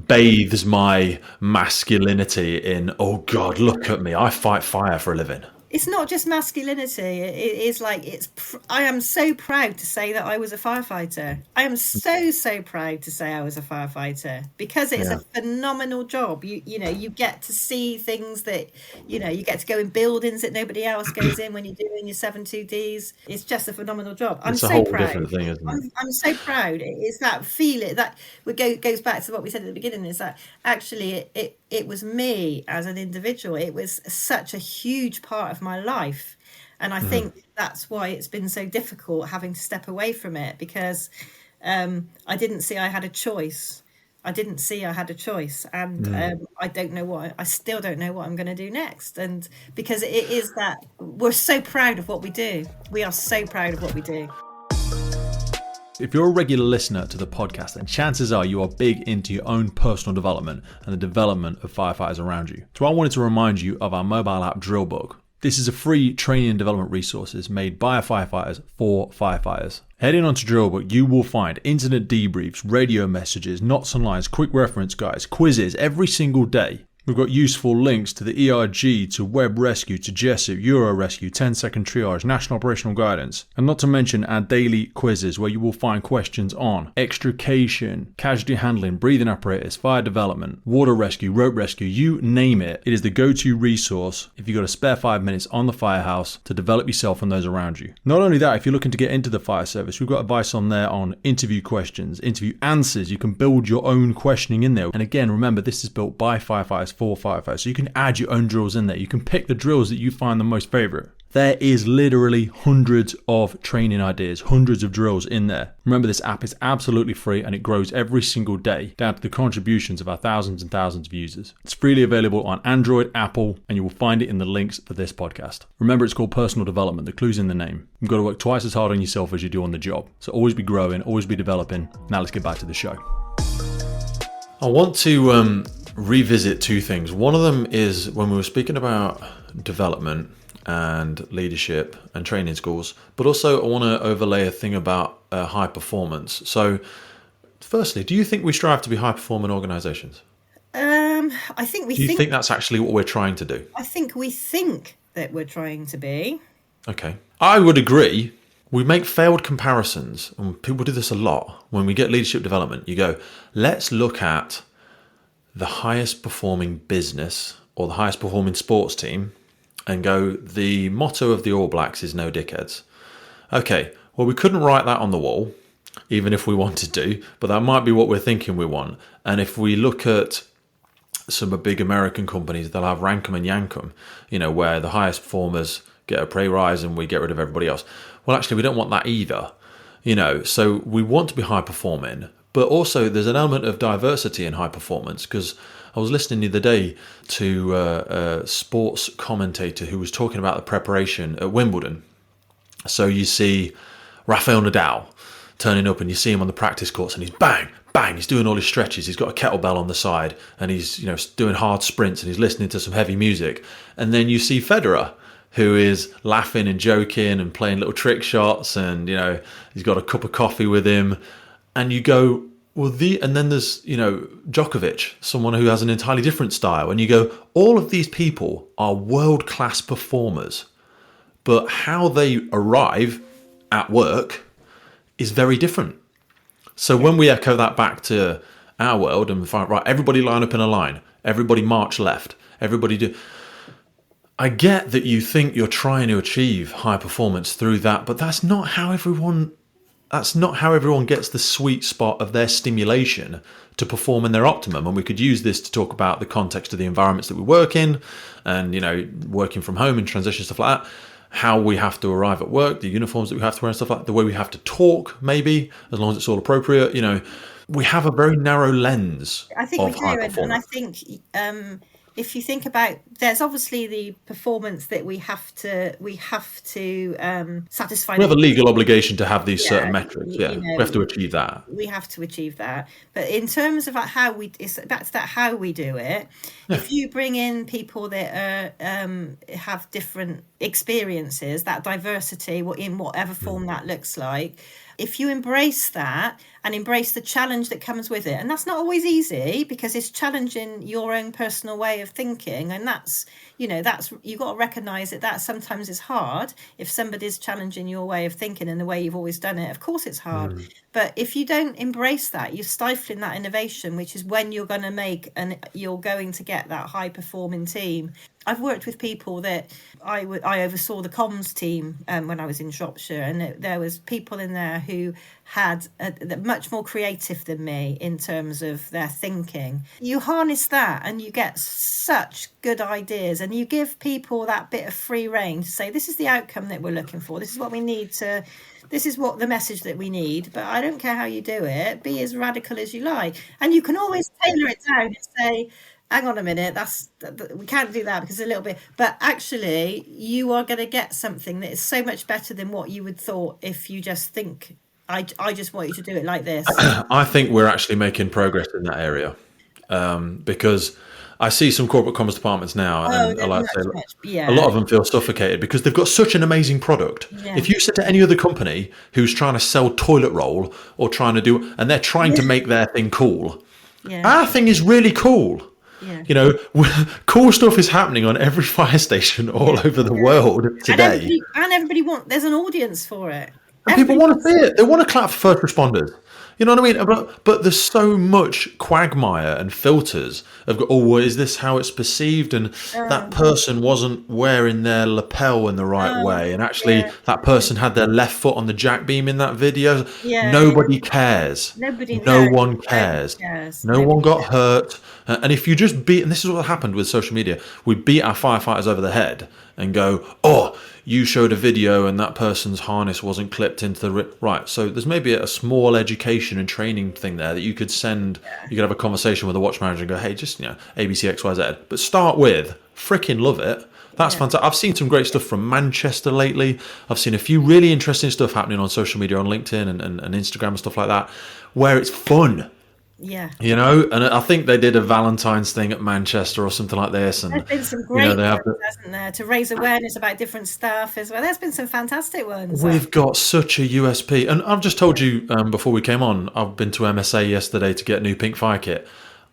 bathes my masculinity in, oh God, look at me. I fight fire for a living. It's not just masculinity. It is like I am so proud to say that I was a firefighter. I am so proud to say I was a firefighter because it's a phenomenal job. You know, you get to see things that, you know, you get to go in buildings that nobody else goes in when you're doing your 7.2Ds. It's just a phenomenal job. I'm so proud. Different thing, isn't it? I'm so proud. It's that feeling that goes back to what we said at the beginning. Is that actually it was me as an individual. It was such a huge part of my life. And I think that's why it's been so difficult having to step away from it, because I didn't see I had a choice. And I still don't know what I'm going to do next. And because it is that we're so proud of what we do. We are so proud of what we do. If you're a regular listener to the podcast, then chances are you are big into your own personal development and the development of firefighters around you. So I wanted to remind you of our mobile app Drill Book. This is a free training and development resources made by firefighters for firefighters. Heading on to Drill Book, you will find incident debriefs, radio messages, notes and lines, quick reference guides, quizzes every single day. We've got useful links to the ERG, to Web Rescue, to Jessup, Euro Rescue, 10-second triage, National Operational Guidance, and not to mention our daily quizzes where you will find questions on extrication, casualty handling, breathing apparatus, fire development, water rescue, rope rescue, you name it. It is the go-to resource if you've got a spare 5 minutes on the firehouse to develop yourself and those around you. Not only that, if you're looking to get into the fire service, we've got advice on there on interview questions, interview answers. You can build your own questioning in there. And again, remember, this is built by firefighters for firefighters, so you can add your own drills in there. You can pick the drills that you find the most favorite. There is literally hundreds of training ideas, hundreds of drills in there. Remember, this app is absolutely free and it grows every single day down to the contributions of our thousands and thousands of users. It's freely available on Android, Apple, and you will find it in the links for this podcast. Remember, it's called personal development. The clue's in the name. You've got to work twice as hard on yourself as you do on the job. So always be growing, always be developing. Now let's get back to the show. I want to revisit two things. One of them is when we were speaking about development and leadership and training schools, but also I want to overlay a thing about high performance. So firstly, do you think we strive to be high performing organizations? I think Do you think that's actually what we're trying to do? I think we think that we're trying to be. Okay. I would agree. We make failed comparisons, and people do this a lot. When we get leadership development, you go, let's look at the highest performing business or the highest performing sports team and go, the motto of the All Blacks is no dickheads. Okay, well, we couldn't write that on the wall, even if we wanted to, but that might be what we're thinking we want. And if we look at some big American companies, they'll have rankum and yankum, you know, where the highest performers get a pay rise and we get rid of everybody else. Well, actually, we don't want that either. So we want to be high performing, but also there's an element of diversity in high performance, because I was listening the other day to a sports commentator who was talking about the preparation at Wimbledon. So you see Rafael Nadal turning up and you see him on the practice courts and he's bang, bang, he's doing all his stretches. He's got a kettlebell on the side and he's doing hard sprints and he's listening to some heavy music. And then you see Federer, who is laughing and joking and playing little trick shots, and he's got a cup of coffee with him, and you go, well, and then there's Djokovic, someone who has an entirely different style, and you go, all of these people are world-class performers, but how they arrive at work is very different. So when we echo that back to our world and find, right, everybody line up in a line, everybody march left, everybody do. I get that you think you're trying to achieve high performance through that, but that's not how everyone gets the sweet spot of their stimulation to perform in their optimum. And we could use this to talk about the context of the environments that we work in, and working from home and transition, stuff like that, how we have to arrive at work, the uniforms that we have to wear and stuff like that, the way we have to talk, maybe, as long as it's all appropriate. We have a very narrow lens. I think we do, and I think if you think about, there's obviously the performance that we have to satisfy. We have a legal obligation to have these certain metrics. Yeah, we have to achieve that. We have to achieve that. But in terms of it's back to that how we do it. Yeah. If you bring in people that have different experiences, that diversity, in whatever form that looks like. If you embrace that and embrace the challenge that comes with it, and that's not always easy because it's challenging your own personal way of thinking, and that's you've got to recognize that sometimes is hard. If somebody's challenging your way of thinking and the way you've always done it, of course it's hard. But if you don't embrace that, you're stifling that innovation, which is when you're going to get that high performing team. I've worked with people that I oversaw the comms team when I was in Shropshire, and there was people in there who had much more creative than me in terms of their thinking. You harness that and you get such good ideas, and you give people that bit of free rein to say, this is the outcome that we're looking for. This is what we need to... This is what the message that we need, but I don't care how you do it. Be as radical as you like. And you can always tailor it down and say, hang on a minute, we can't do that because it's a little bit. But actually, you are going to get something that is so much better than what you would thought if you just think, I just want you to do it like this. I think we're actually making progress in that area, because I see some corporate commerce departments now, and I like to say, a lot of them feel suffocated because they've got such an amazing product. Yeah. If you said to any other company who's trying to sell toilet roll or and they're trying to make their thing cool, our thing is really cool. Yeah. Cool stuff is happening on every fire station all over the world today. And everybody there's an audience for it. And people want to see it. They want to clap for first responders. You know what I mean? But there's so much quagmire and filters of, is this how it's perceived? And that person wasn't wearing their lapel in the right way. And actually, that person had their left foot on the jack beam in that video. Yeah, Nobody cares. No one cares. No one got hurt. And if you just and this is what happened with social media, we beat our firefighters over the head and go, you showed a video and that person's harness wasn't clipped into the... Right, so there's maybe a small education and training thing there that you could send. You could have a conversation with the watch manager and go, hey, just, ABC, XYZ. But start with, freaking love it. That's fantastic. I've seen some great stuff from Manchester lately. I've seen a few really interesting stuff happening on social media, on LinkedIn and Instagram and stuff like that, where it's fun. Yeah. And I think they did a Valentine's thing at Manchester or something like this. And there's been some great ones, hasn't there, to raise awareness about different stuff as well. There's been some fantastic ones. We've got such a USP. And I've just told you before we came on, I've been to MSA yesterday to get a new pink fire kit.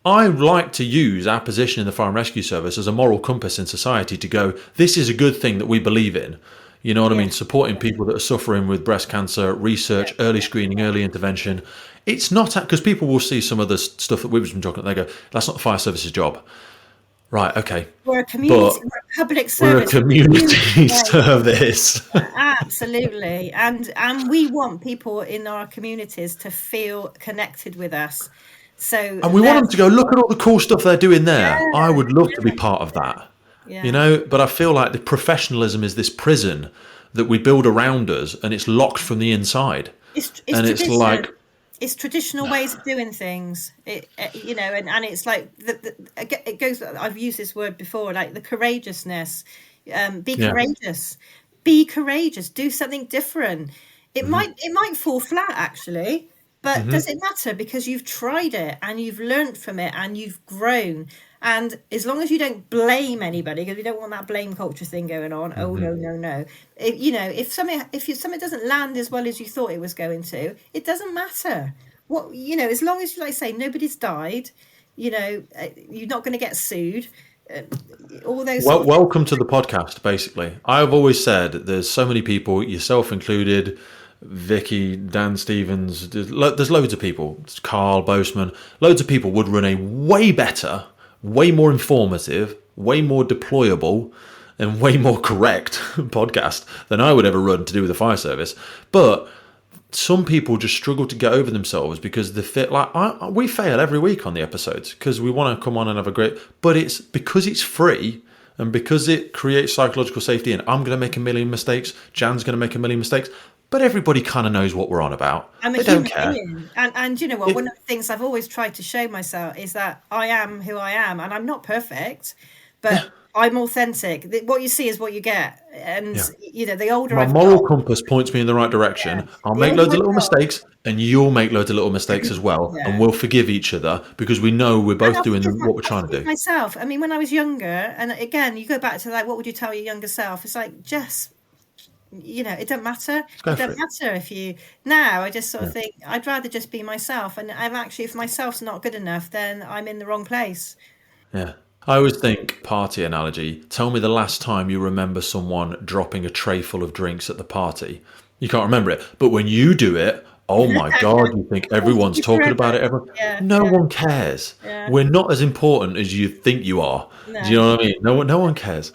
I like to use our position in the Fire and Rescue Service as a moral compass in society to go, this is a good thing that we believe in. You know what I mean? Supporting people that are suffering with breast cancer, research, early screening, early intervention. It's not because people will see some of the stuff that we've been talking about. They go, that's not the fire service's job. Right, okay. We're a community, we're a public service. We're a community service. Absolutely. And we want people in our communities to feel connected with us. And we want them to go, look at all the cool stuff they're doing there. I would love to be part of that. Yeah. You know, but I feel like the professionalism is this prison that we build around us, and it's locked from the inside. It's And it's like, tradition. It's traditional ways of doing things. You know, and it's like it goes. I've used this word before, like the courageousness. Be yeah, courageous. Be courageous. Do something different. It hmm might fall flat actually, but hmm does it matter? Because you've tried it and you've learned from it and you've grown. And as long as you don't blame anybody, because we don't want that blame culture thing going on. Oh hmm no, no, no. You know, if something doesn't land as well as you thought it was going to, it doesn't matter. What you know, as long as you like say nobody's died, you know, you're not going to get sued. Uh, all those sort well, of things. welcome to the podcast. Basically, I've always said there's so many people, yourself included, Vicky, Dan Stevens. There's loads of people. It's Carl Boseman. Loads of people would run a way better, way more informative, way more deployable, and way more correct podcast than I would ever run to do with the fire service. But some people just struggle to get over themselves because they fit like we fail every week on the episodes because we want to come on and have a great, but it's because it's free and because it creates psychological safety, and I'm going to make a million mistakes, Jan's going to make a million mistakes, but everybody kind of knows what we're on about. I'm a They don't human care. being, and you know what? One of the things I've always tried to show myself is that I am who I am, and I'm not perfect, but I'm authentic. What you see is what you get, and Yeah. you know, the older My I've got, moral compass points me in the right direction. I'll the make older loads of I've little got, mistakes, and you'll make loads of little mistakes as well, and yeah. we'll forgive each other because we know we're And both doing what we're I trying to forgive do. myself. I mean, when I was younger, and again, you go back to like, what would you tell your younger self? It's like, just, you know, it doesn't matter. Go It for doesn't it. matter if you, now I just sort of Yeah. think, I'd rather just be myself. And I'm actually, if myself's not good enough, then I'm in the wrong place. Yeah. I always think party analogy. Tell me the last time you remember someone dropping a tray full of drinks at the party. You can't remember it, but when you do it, oh my god, you think Haunted everyone's you talking forever. about it. Yeah, No yeah, one cares. yeah. We're not as important as you think you are. Do you No. know what I mean? No one cares.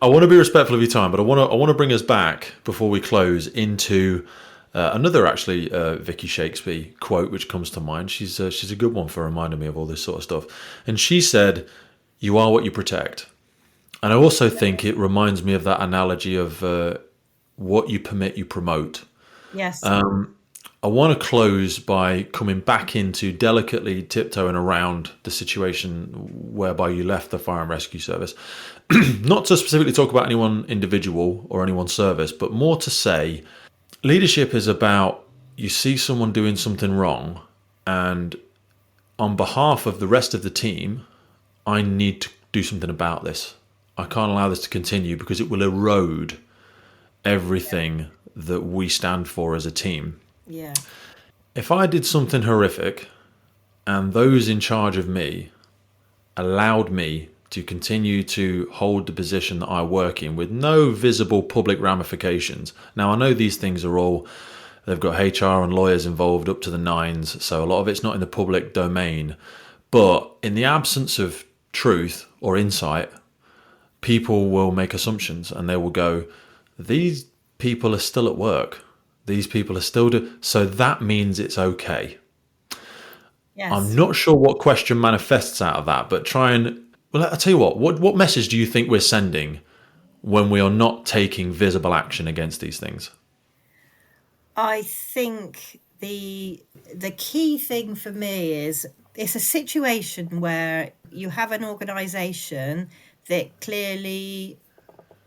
I want to be respectful of your time, but I want to bring us back before we close into another actually Vicky Shakespeare quote which comes to mind. She's a good one for reminding me of all this sort of stuff. And she said, "You are what you protect." And I also think it reminds me of that analogy of what you permit, you promote. Yes. I want to close by coming back into delicately tiptoeing around the situation whereby you left the Fire and Rescue Service. Not to specifically talk about anyone individual or anyone service, but more to say leadership is about you see someone doing something wrong, and on behalf of the rest of the team, I need to do something about this. I can't allow this to continue because it will erode everything that we stand for as a team. Yeah. If I did something horrific and those in charge of me allowed me to continue to hold the position that I work in with no visible public ramifications. Now, I know these things are all, they've got HR and lawyers involved up to the nines, so a lot of it's not in the public domain. But in the absence of truth or insight, people will make assumptions and they will go, these people are still at work. These people are still so that means it's okay. I'm Yes. not sure what question manifests out of that, but try and, well, I'll tell you what message do you think we're sending when we are not taking visible action against these things? I think the key thing for me is it's a situation where you have an organization that clearly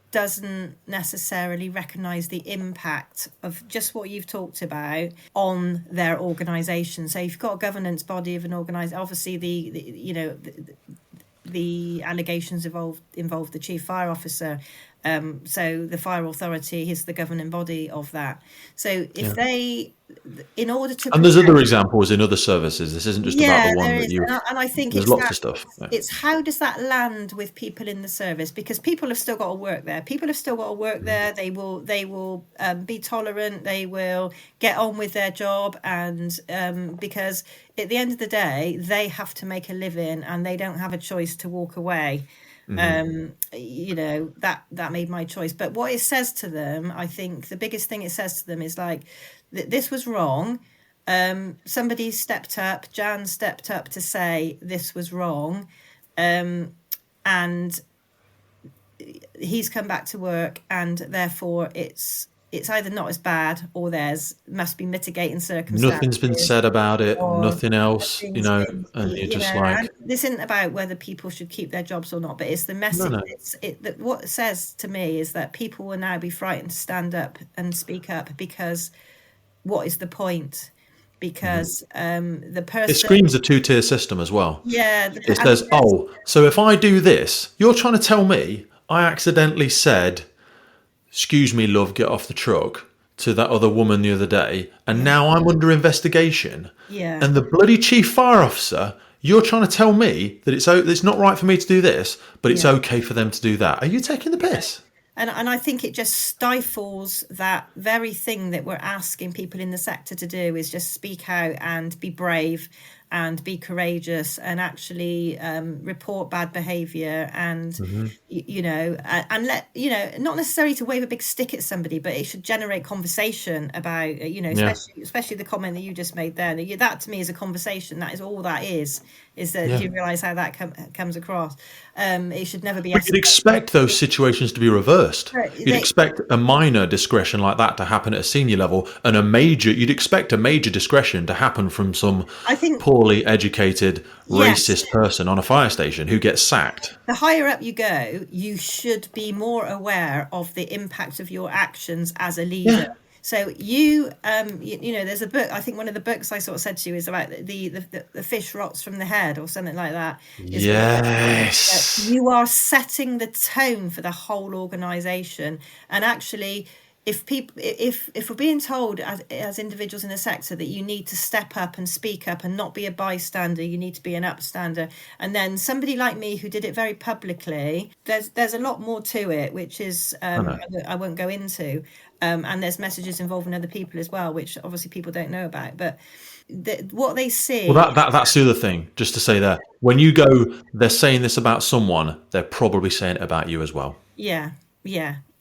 doesn't necessarily recognize the impact of just what you've talked about on their organization. So you've got a governance body of an organization. Obviously, the allegations involve the chief fire officer. So the fire authority is the governing body of that. So if they, in order to And there's protect, other examples in other services. This isn't just about yeah, the one there that is, you. and I think There's it's lots that. of stuff. Yeah. It's how does that land with people in the service, because people have still got to work there. People have still got to work there. They will be tolerant. They will get on with their job, and because at the end of the day, they have to make a living, and they don't have a choice to walk away. You know, that made my choice. But what it says to them, I think the biggest thing it says to them is like, this was wrong. Somebody stepped up, Jan stepped up to say this was wrong. And he's come back to work, and therefore it's either not as bad, or there's must be mitigating Nothing's been circumstances, said about it, or nothing else, things been, and you're you know. just And like, this isn't about whether people should keep their jobs or not, but it's the no, message. no. That what it says to me is that people will now be frightened to stand up and speak up, because what is the point? Because the It person, screams a two-tier system as well. yeah, It and says, oh, so if I do this, you're trying to tell me I accidentally said, excuse me, love, get off the truck, to that other woman the other day, and now I'm under investigation. yeah. And the bloody chief fire officer, you're trying to tell me that it's not right for me to do this, but it's Yeah. okay for them to do that. Are you taking the piss? And I think it just stifles that very thing that we're asking people in the sector to do, is just speak out and be brave and be courageous, and actually report bad behaviour, and and let, not necessarily to wave a big stick at somebody, but it should generate conversation about, Yeah. especially the comment that you just made there. That to me is a conversation. That is all that is that, Yeah. do you realise how that comes across? It should never be You'd expect those situations to be reversed. You'd expect a minor discretion like that to happen at a senior level, and you'd expect a major discretion to happen from some I think poorly educated, Yes. racist person on a fire station who gets sacked. the higher up you go, you should be more aware of the impact of your actions as a leader. Yeah. So there's a book. I think one of the books I sort of said to you is about the fish rots from the head, or something like that. Yes. You are setting the tone for the whole organisation, and actually, if we're being told as individuals in the sector that you need to step up and speak up and not be a bystander, you need to be an upstander, and then somebody like me who did it very publicly, there's a lot more to it, which is I won't go into, and there's messages involving other people as well, which obviously people don't know about, but what they see. Well, that's the other thing, just to say that when you go, they're saying this about someone, they're probably saying it about you as well. Yeah.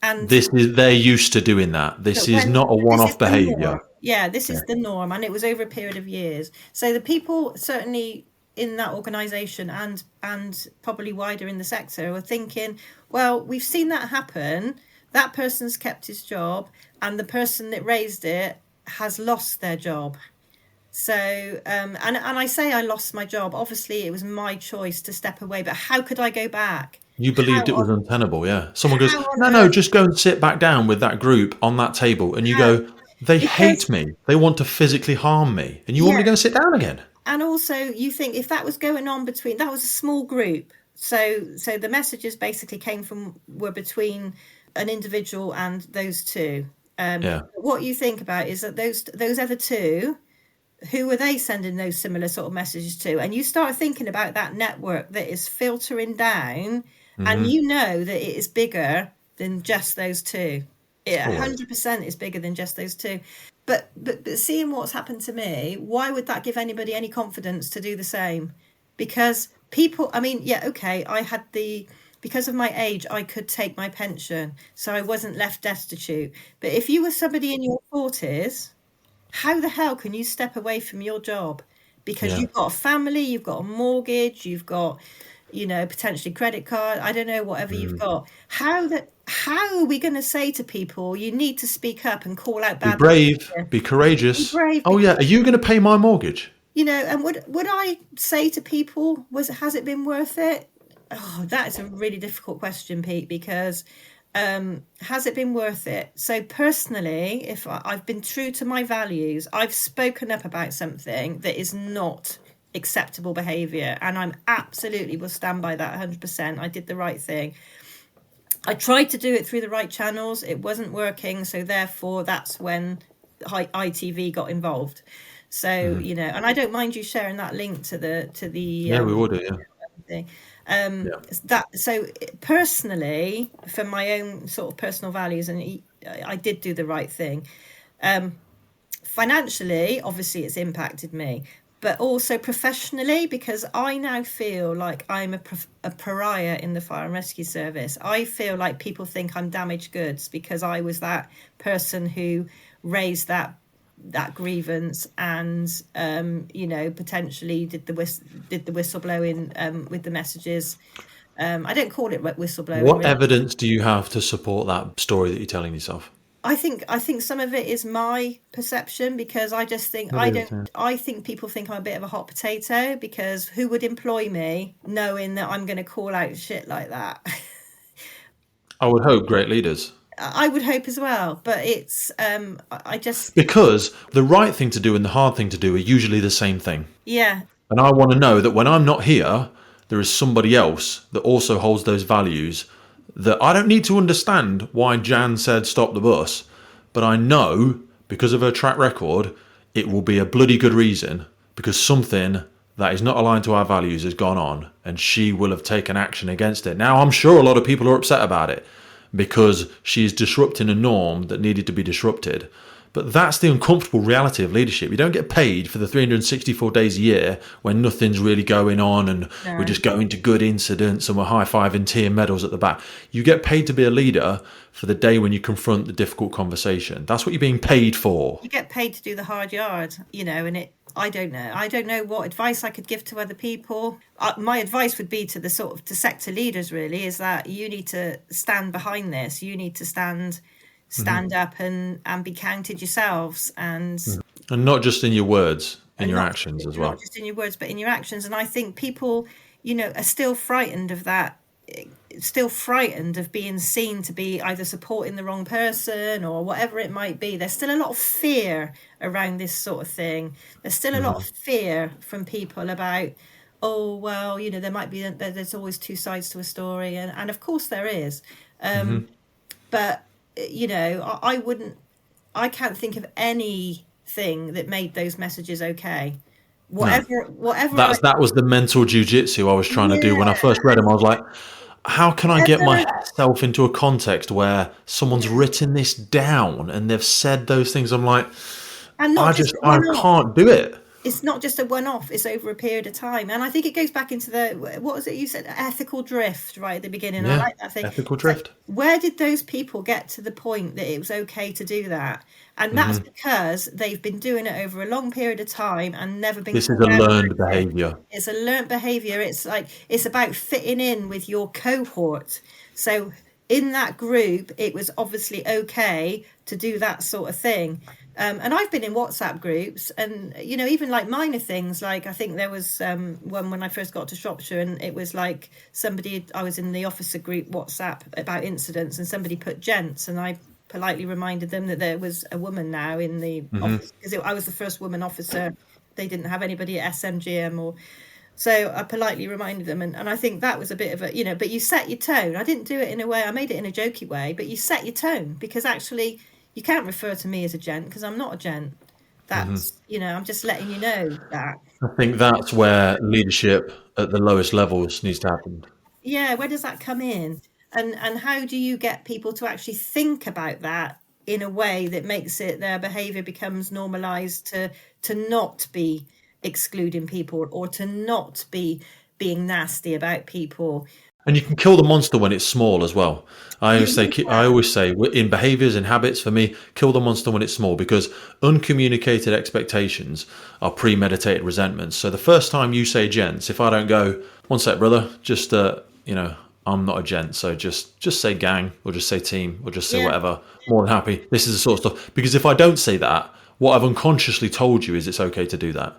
And they're used to doing that. This is not a one-off behaviour. Yeah, this is the norm, and it was over a period of years. So the people certainly in that organisation, and probably wider in the sector, were thinking, well, we've seen that happen. That person's kept his job, and the person that raised it has lost their job. So, and I say I lost my job. Obviously, it was my choice to step away, but how could I go back? You believed it was untenable, yeah. Someone goes, no, just go and sit back down with that group on that table. And you go, they hate me. They want to physically harm me. And you want me to go and sit down again? And also, you think if that was going on that was a small group. So the messages basically were between an individual and those two. What you think about is that those other two, who are they sending those similar sort of messages to? And you start thinking about that network that is filtering down, and you know that it is bigger than just those two. It 100% is bigger than just those two. But seeing what's happened to me, why would that give anybody any confidence to do the same? Because people, because of my age, I could take my pension, so I wasn't left destitute. But if you were somebody in your 40s, how the hell can you step away from your job? Because you've got a family, you've got a mortgage, you've got, potentially credit card, I don't know, whatever you've got. How are we going to say to people, you need to speak up and call out bad behavior? Be brave, be courageous. Be brave. Are you going to pay my mortgage? And would I say to people, has it been worth it? Oh, that is a really difficult question, Pete, because has it been worth it? So personally, if I've been true to my values, I've spoken up about something that is not acceptable behaviour, and I'm absolutely will stand by that 100%. I did the right thing. I tried to do it through the right channels. It wasn't working, so therefore that's when ITV got involved. So and I don't mind you sharing that link to the we would do, thing. So personally, for my own sort of personal values, and I did do the right thing. Financially, obviously, it's impacted me, but also professionally, because I now feel like I'm a pariah in the fire and rescue service. I feel like people think I'm damaged goods because I was that person who raised that grievance and potentially did the whistleblowing with the messages. I don't call it whistleblowing. What Really. evidence do you have to support that story that you're telling yourself? I think some of it is my perception, because I just think I think people think I'm a bit of a hot potato, because who would employ me knowing that I'm going to call out shit like that? I would hope great leaders. I would hope as well, but it's I just, Because the right thing to do and the hard thing to do are usually the same thing. yeah, And I want to know that when I'm not here, there is somebody else that also holds those values, that I don't need to understand why Jan said stop the bus, but I know because of her track record, it will be a bloody good reason, because something that is not aligned to our values has gone on and she will have taken action against it. Now, I'm sure a lot of people are upset about it because she is disrupting a norm that needed to be disrupted. But that's the uncomfortable reality of leadership. You don't get paid for the 364 days a year when nothing's really going on and we're just going to good incidents and we're high-fiving tea and medals at the back. You get paid to be a leader for the day when you confront the difficult conversation. That's what you're being paid for. You get paid to do the hard yard, and I don't know what advice I could give to other people. My advice would be to to sector leaders, really, is that you need to stand behind this. You need to stand up and be counted yourselves, and not just in your words, in your actions as well. Not just in your words, but in your actions. And I think people, are still frightened of that, still frightened of being seen to be either supporting the wrong person or whatever it might be. There's still a lot of fear around this sort of thing. There's still a lot of fear from people about, oh, well, there's always two sides to a story. And of course there is. But I can't think of anything that made those messages okay. Whatever. That was the mental jiu-jitsu I was trying to do when I first read them. I was like, how can I get myself into a context where someone's written this down and they've said those things? I'm like, I can't do it. It's not just a one-off, it's over a period of time. And I think it goes back into what was it you said, ethical drift right at the beginning. Yeah, I like that thing. Ethical drift. Where did those people get to the point that it was okay to do that? And that's because they've been doing it over a long period of time and never been. This is a learned behaviour. It's a learned behaviour. It's about fitting in with your cohort. So in that group, it was obviously okay to do that sort of thing. And I've been in WhatsApp groups, and even like minor things, like I think there was one when I first got to Shropshire, and it was like I was in the officer group WhatsApp about incidents, and somebody put gents, and I politely reminded them that there was a woman now in the office, because I was the first woman officer. They didn't have anybody at SMGM so I politely reminded them, and I think that was a bit of a, but you set your tone. I didn't do it in a way, I made it in a jokey way, but you set your tone, because actually you can't refer to me as a gent, because I'm not a gent. That's, I'm just letting you know that. I think that's where leadership at the lowest levels needs to happen. Yeah, where does that come in? And how do you get people to actually think about that in a way that makes their behaviour becomes normalised to not be excluding people, or to not be being nasty about people? And you can kill the monster when it's small as well. I always say in behaviours and habits, for me, kill the monster when it's small, because uncommunicated expectations are premeditated resentments. So the first time you say gents, if I don't go, one sec, brother, just, I'm not a gent, so just say gang, or just say team, or just say whatever, more than happy. This is the sort of stuff. Because if I don't say that, what I've unconsciously told you is it's okay to do that.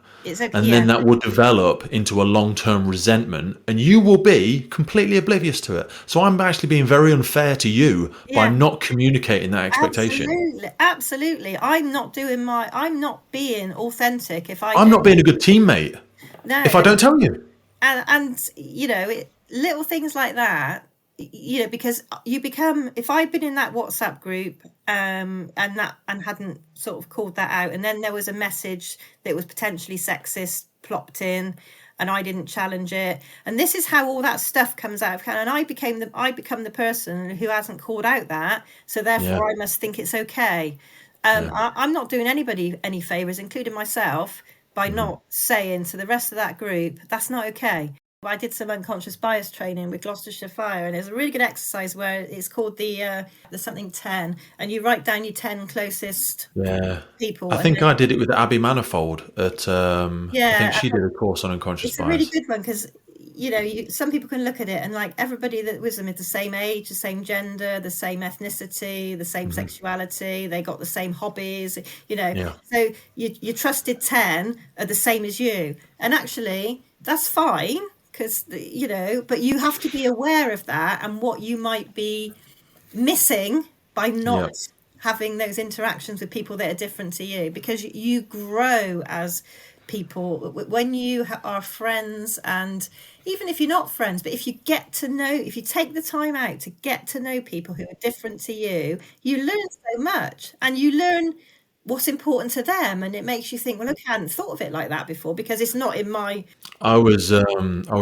Then that will develop into a long-term resentment, and you will be completely oblivious to it. So I'm actually being very unfair to you by not communicating that expectation. Absolutely. I'm not being authentic I'm not being a good teammate if I don't tell you. And little things like that, because you become, if I'd been in that WhatsApp group and hadn't sort of called that out, and then there was a message that was potentially sexist plopped in, and I didn't challenge it, and this is how all that stuff comes out of hand, and I become the person who hasn't called out that, so therefore I must think it's okay. I'm not doing anybody any favours, including myself, by not saying to the rest of that group, that's not okay. I did some unconscious bias training with Gloucestershire Fire, and it's a really good exercise where it's called the something 10, and you write down your 10 closest people. I think I did it with Abby Manifold at I think she did a course on unconscious bias. It's a really good one, because some people can look at it and like everybody that was them is the same age, the same gender, the same ethnicity, the same sexuality, they got the same hobbies, Yeah. so your trusted 10 are the same as you, and actually that's fine, because but you have to be aware of that and what you might be missing by Yeah. not having those interactions with people that are different to you, because you grow as people when you are friends. And even if you're not friends, but if you take the time out to get to know people who are different to you, you learn so much, and you learn what's important to them, and it makes you think, well, look, I hadn't thought of it like that before, because it's not in my... I was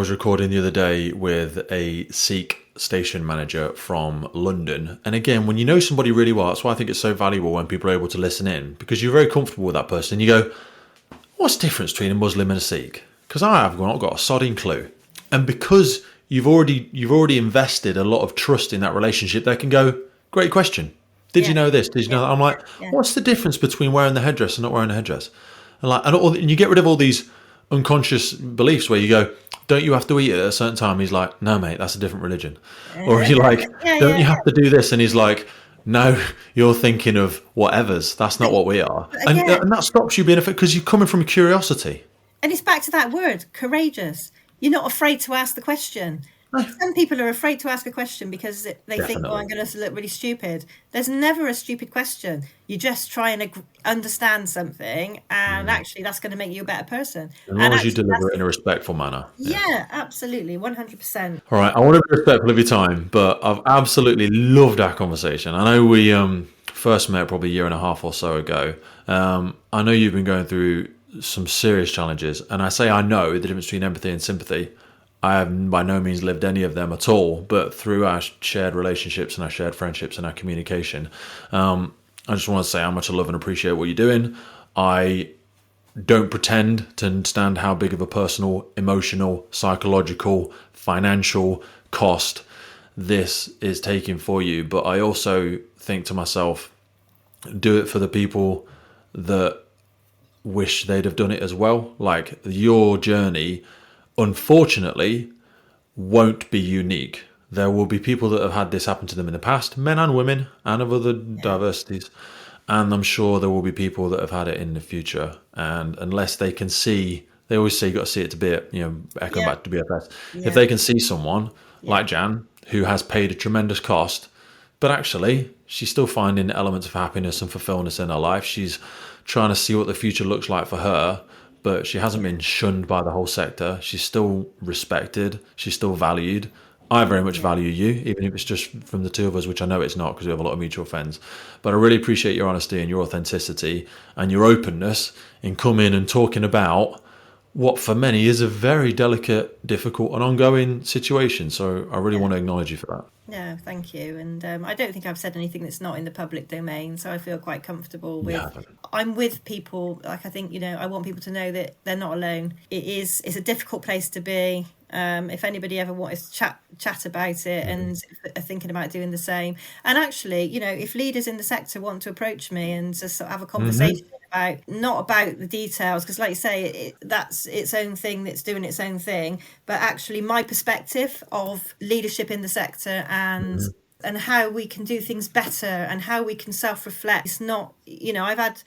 recording the other day with a Sikh station manager from London, and again, when you know somebody really well, that's why I think it's so valuable when people are able to listen in, because you're very comfortable with that person. You go, what's the difference between a Muslim and a Sikh? Because I've not got a sodding clue, and because you've already invested a lot of trust in that relationship, they can go, great question. Did you know this? Did you know that? I'm like, what's the difference between wearing the headdress and not wearing a headdress? And you get rid of all these unconscious beliefs where you go, don't you have to eat at a certain time? He's like, no, mate, that's a different religion. Or you're like, don't you have to do this? And he's like, no, you're thinking of whatevers. That's not what we are. And that stops you being effective because you're coming from curiosity. And it's back to that word, courageous. You're not afraid to ask the question. Some people are afraid to ask a question because they think, I'm going to look really stupid. There's never a stupid question. You just try and understand something, and actually that's going to make you a better person. As long as you deliver it in a respectful manner. Yeah, absolutely, 100%. All right, I want to be respectful of your time, but I've absolutely loved our conversation. I know we first met probably a year and a half or so ago. I know you've been going through some serious challenges, and I say I know the difference between empathy and sympathy. I have by no means lived any of them at all, but through our shared relationships and our shared friendships and our communication, I just want to say how much I love and appreciate what you're doing. I don't pretend to understand how big of a personal, emotional, psychological, financial cost this is taking for you, but I also think to myself, do it for the people that wish they'd have done it as well. Like, your journey, unfortunately, won't be unique. There will be people that have had this happen to them in the past, men and women, and of other diversities. And I'm sure there will be people that have had it in the future. And unless they can see, they always say you got to see it to be it, echo back to BFS. If they can see someone like Jan, who has paid a tremendous cost, but actually she's still finding elements of happiness and fulfillment in her life. She's trying to see what the future looks like for her, but she hasn't been shunned by the whole sector. She's still respected. She's still valued. I very much value you, even if it's just from the two of us, which I know it's not because we have a lot of mutual friends. But I really appreciate your honesty and your authenticity and your openness in coming and talking about what for many is a very delicate, difficult and ongoing situation. So I really want to acknowledge you for that. No, thank you. And I don't think I've said anything that's not in the public domain, so I feel quite comfortable with... I'm with people. Like, I think, I want people to know that they're not alone. It's a difficult place to be. If anybody ever wants to chat about it and are thinking about doing the same. And actually, if leaders in the sector want to approach me and just have a conversation not about the details, because like you say, that's its own thing, that's doing its own thing, but actually my perspective of leadership in the sector and how we can do things better and how we can self-reflect. It's not, I've had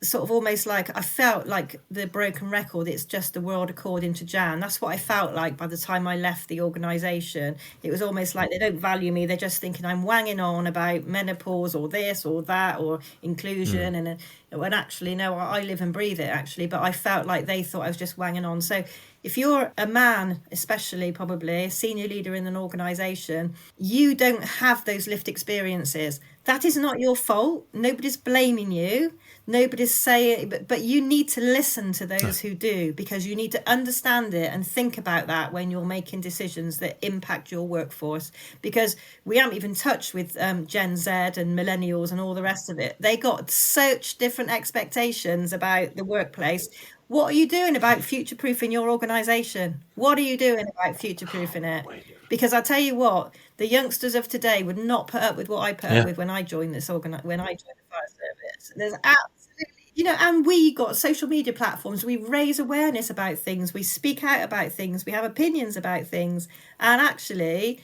sort of almost like, I felt like the broken record, it's just the world according to Jan. That's what I felt like by the time I left the organisation. It was almost like they don't value me. They're just thinking I'm wanging on about menopause or this or that or inclusion. And when actually, no, I live and breathe it actually. But I felt like they thought I was just wanging on. So if you're a man, especially probably a senior leader in an organisation, you don't have those lived experiences. That is not your fault. Nobody's blaming you. Nobody's saying, but you need to listen to those who do, because you need to understand it and think about that when you're making decisions that impact your workforce. Because we haven't even touched with Gen Z and millennials and all the rest of it. They got such different expectations about the workplace. What are you doing about future-proofing your organisation? What are you doing about future-proofing it? Because I tell you what, the youngsters of today would not put up with what I put up with when I joined when I joined the fire service. There's absolutely and we got social media platforms. We raise awareness about things. We speak out about things. We have opinions about things. And actually,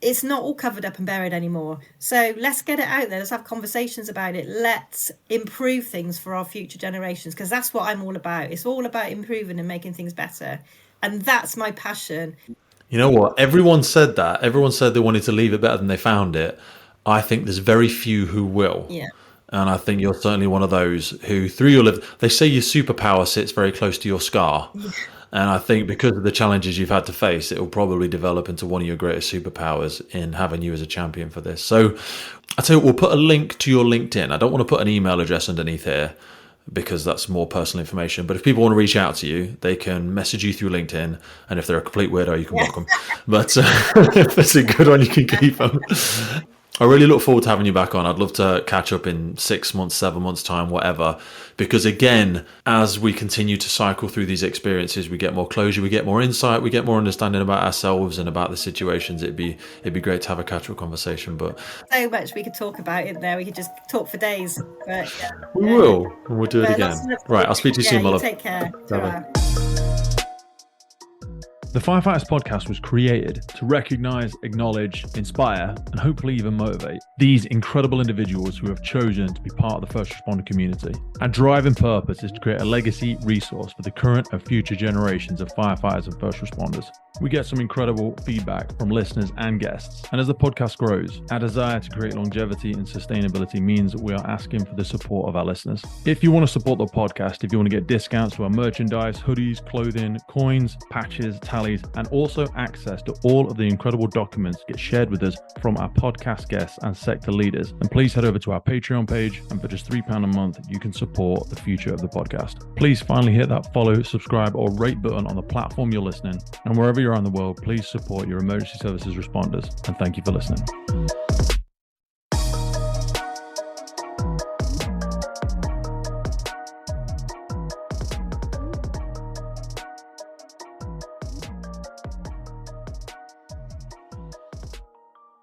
it's not all covered up and buried anymore. So let's get it out there. Let's have conversations about it. Let's improve things for our future generations, because that's what I'm all about. It's all about improving and making things better. And that's my passion. You know what? Everyone said that. Everyone said they wanted to leave it better than they found it. I think there's very few who will. Yeah. And I think you're certainly one of those who, through your life, they say your superpower sits very close to your scar. Yeah. And I think because of the challenges you've had to face, it will probably develop into one of your greatest superpowers in having you as a champion for this. So I tell you what, we'll put a link to your LinkedIn. I don't want to put an email address underneath here because that's more personal information. But if people want to reach out to you, they can message you through LinkedIn. And if they're a complete weirdo, you can block them. But if it's a good one, you can keep them. I really look forward to having you back on. I'd love to catch up in 6 months, 7 months time, whatever. Because again, as we continue to cycle through these experiences, we get more closure, we get more insight, we get more understanding about ourselves and about the situations. It'd be great to have a catch-up conversation. But so much we could talk about in there. We could just talk for days. But we will. And we'll do it again. Right, I'll speak to you soon, my love. Take care. The Firefighters podcast was created to recognise, acknowledge, inspire, and hopefully even motivate these incredible individuals who have chosen to be part of the first responder community. Our driving purpose is to create a legacy resource for the current and future generations of firefighters and first responders. We get some incredible feedback from listeners and guests. And as the podcast grows, our desire to create longevity and sustainability means that we are asking for the support of our listeners. If you want to support the podcast, if you want to get discounts to our merchandise, hoodies, clothing, coins, patches, tallies, and also access to all of the incredible documents get shared with us from our podcast guests and sector leaders, then please head over to our Patreon page, and for just £3 a month, you can support the future of the podcast. Please finally hit that follow, subscribe, or rate button on the platform you're listening. And wherever you're around the world, please support your emergency services responders. And thank you for listening.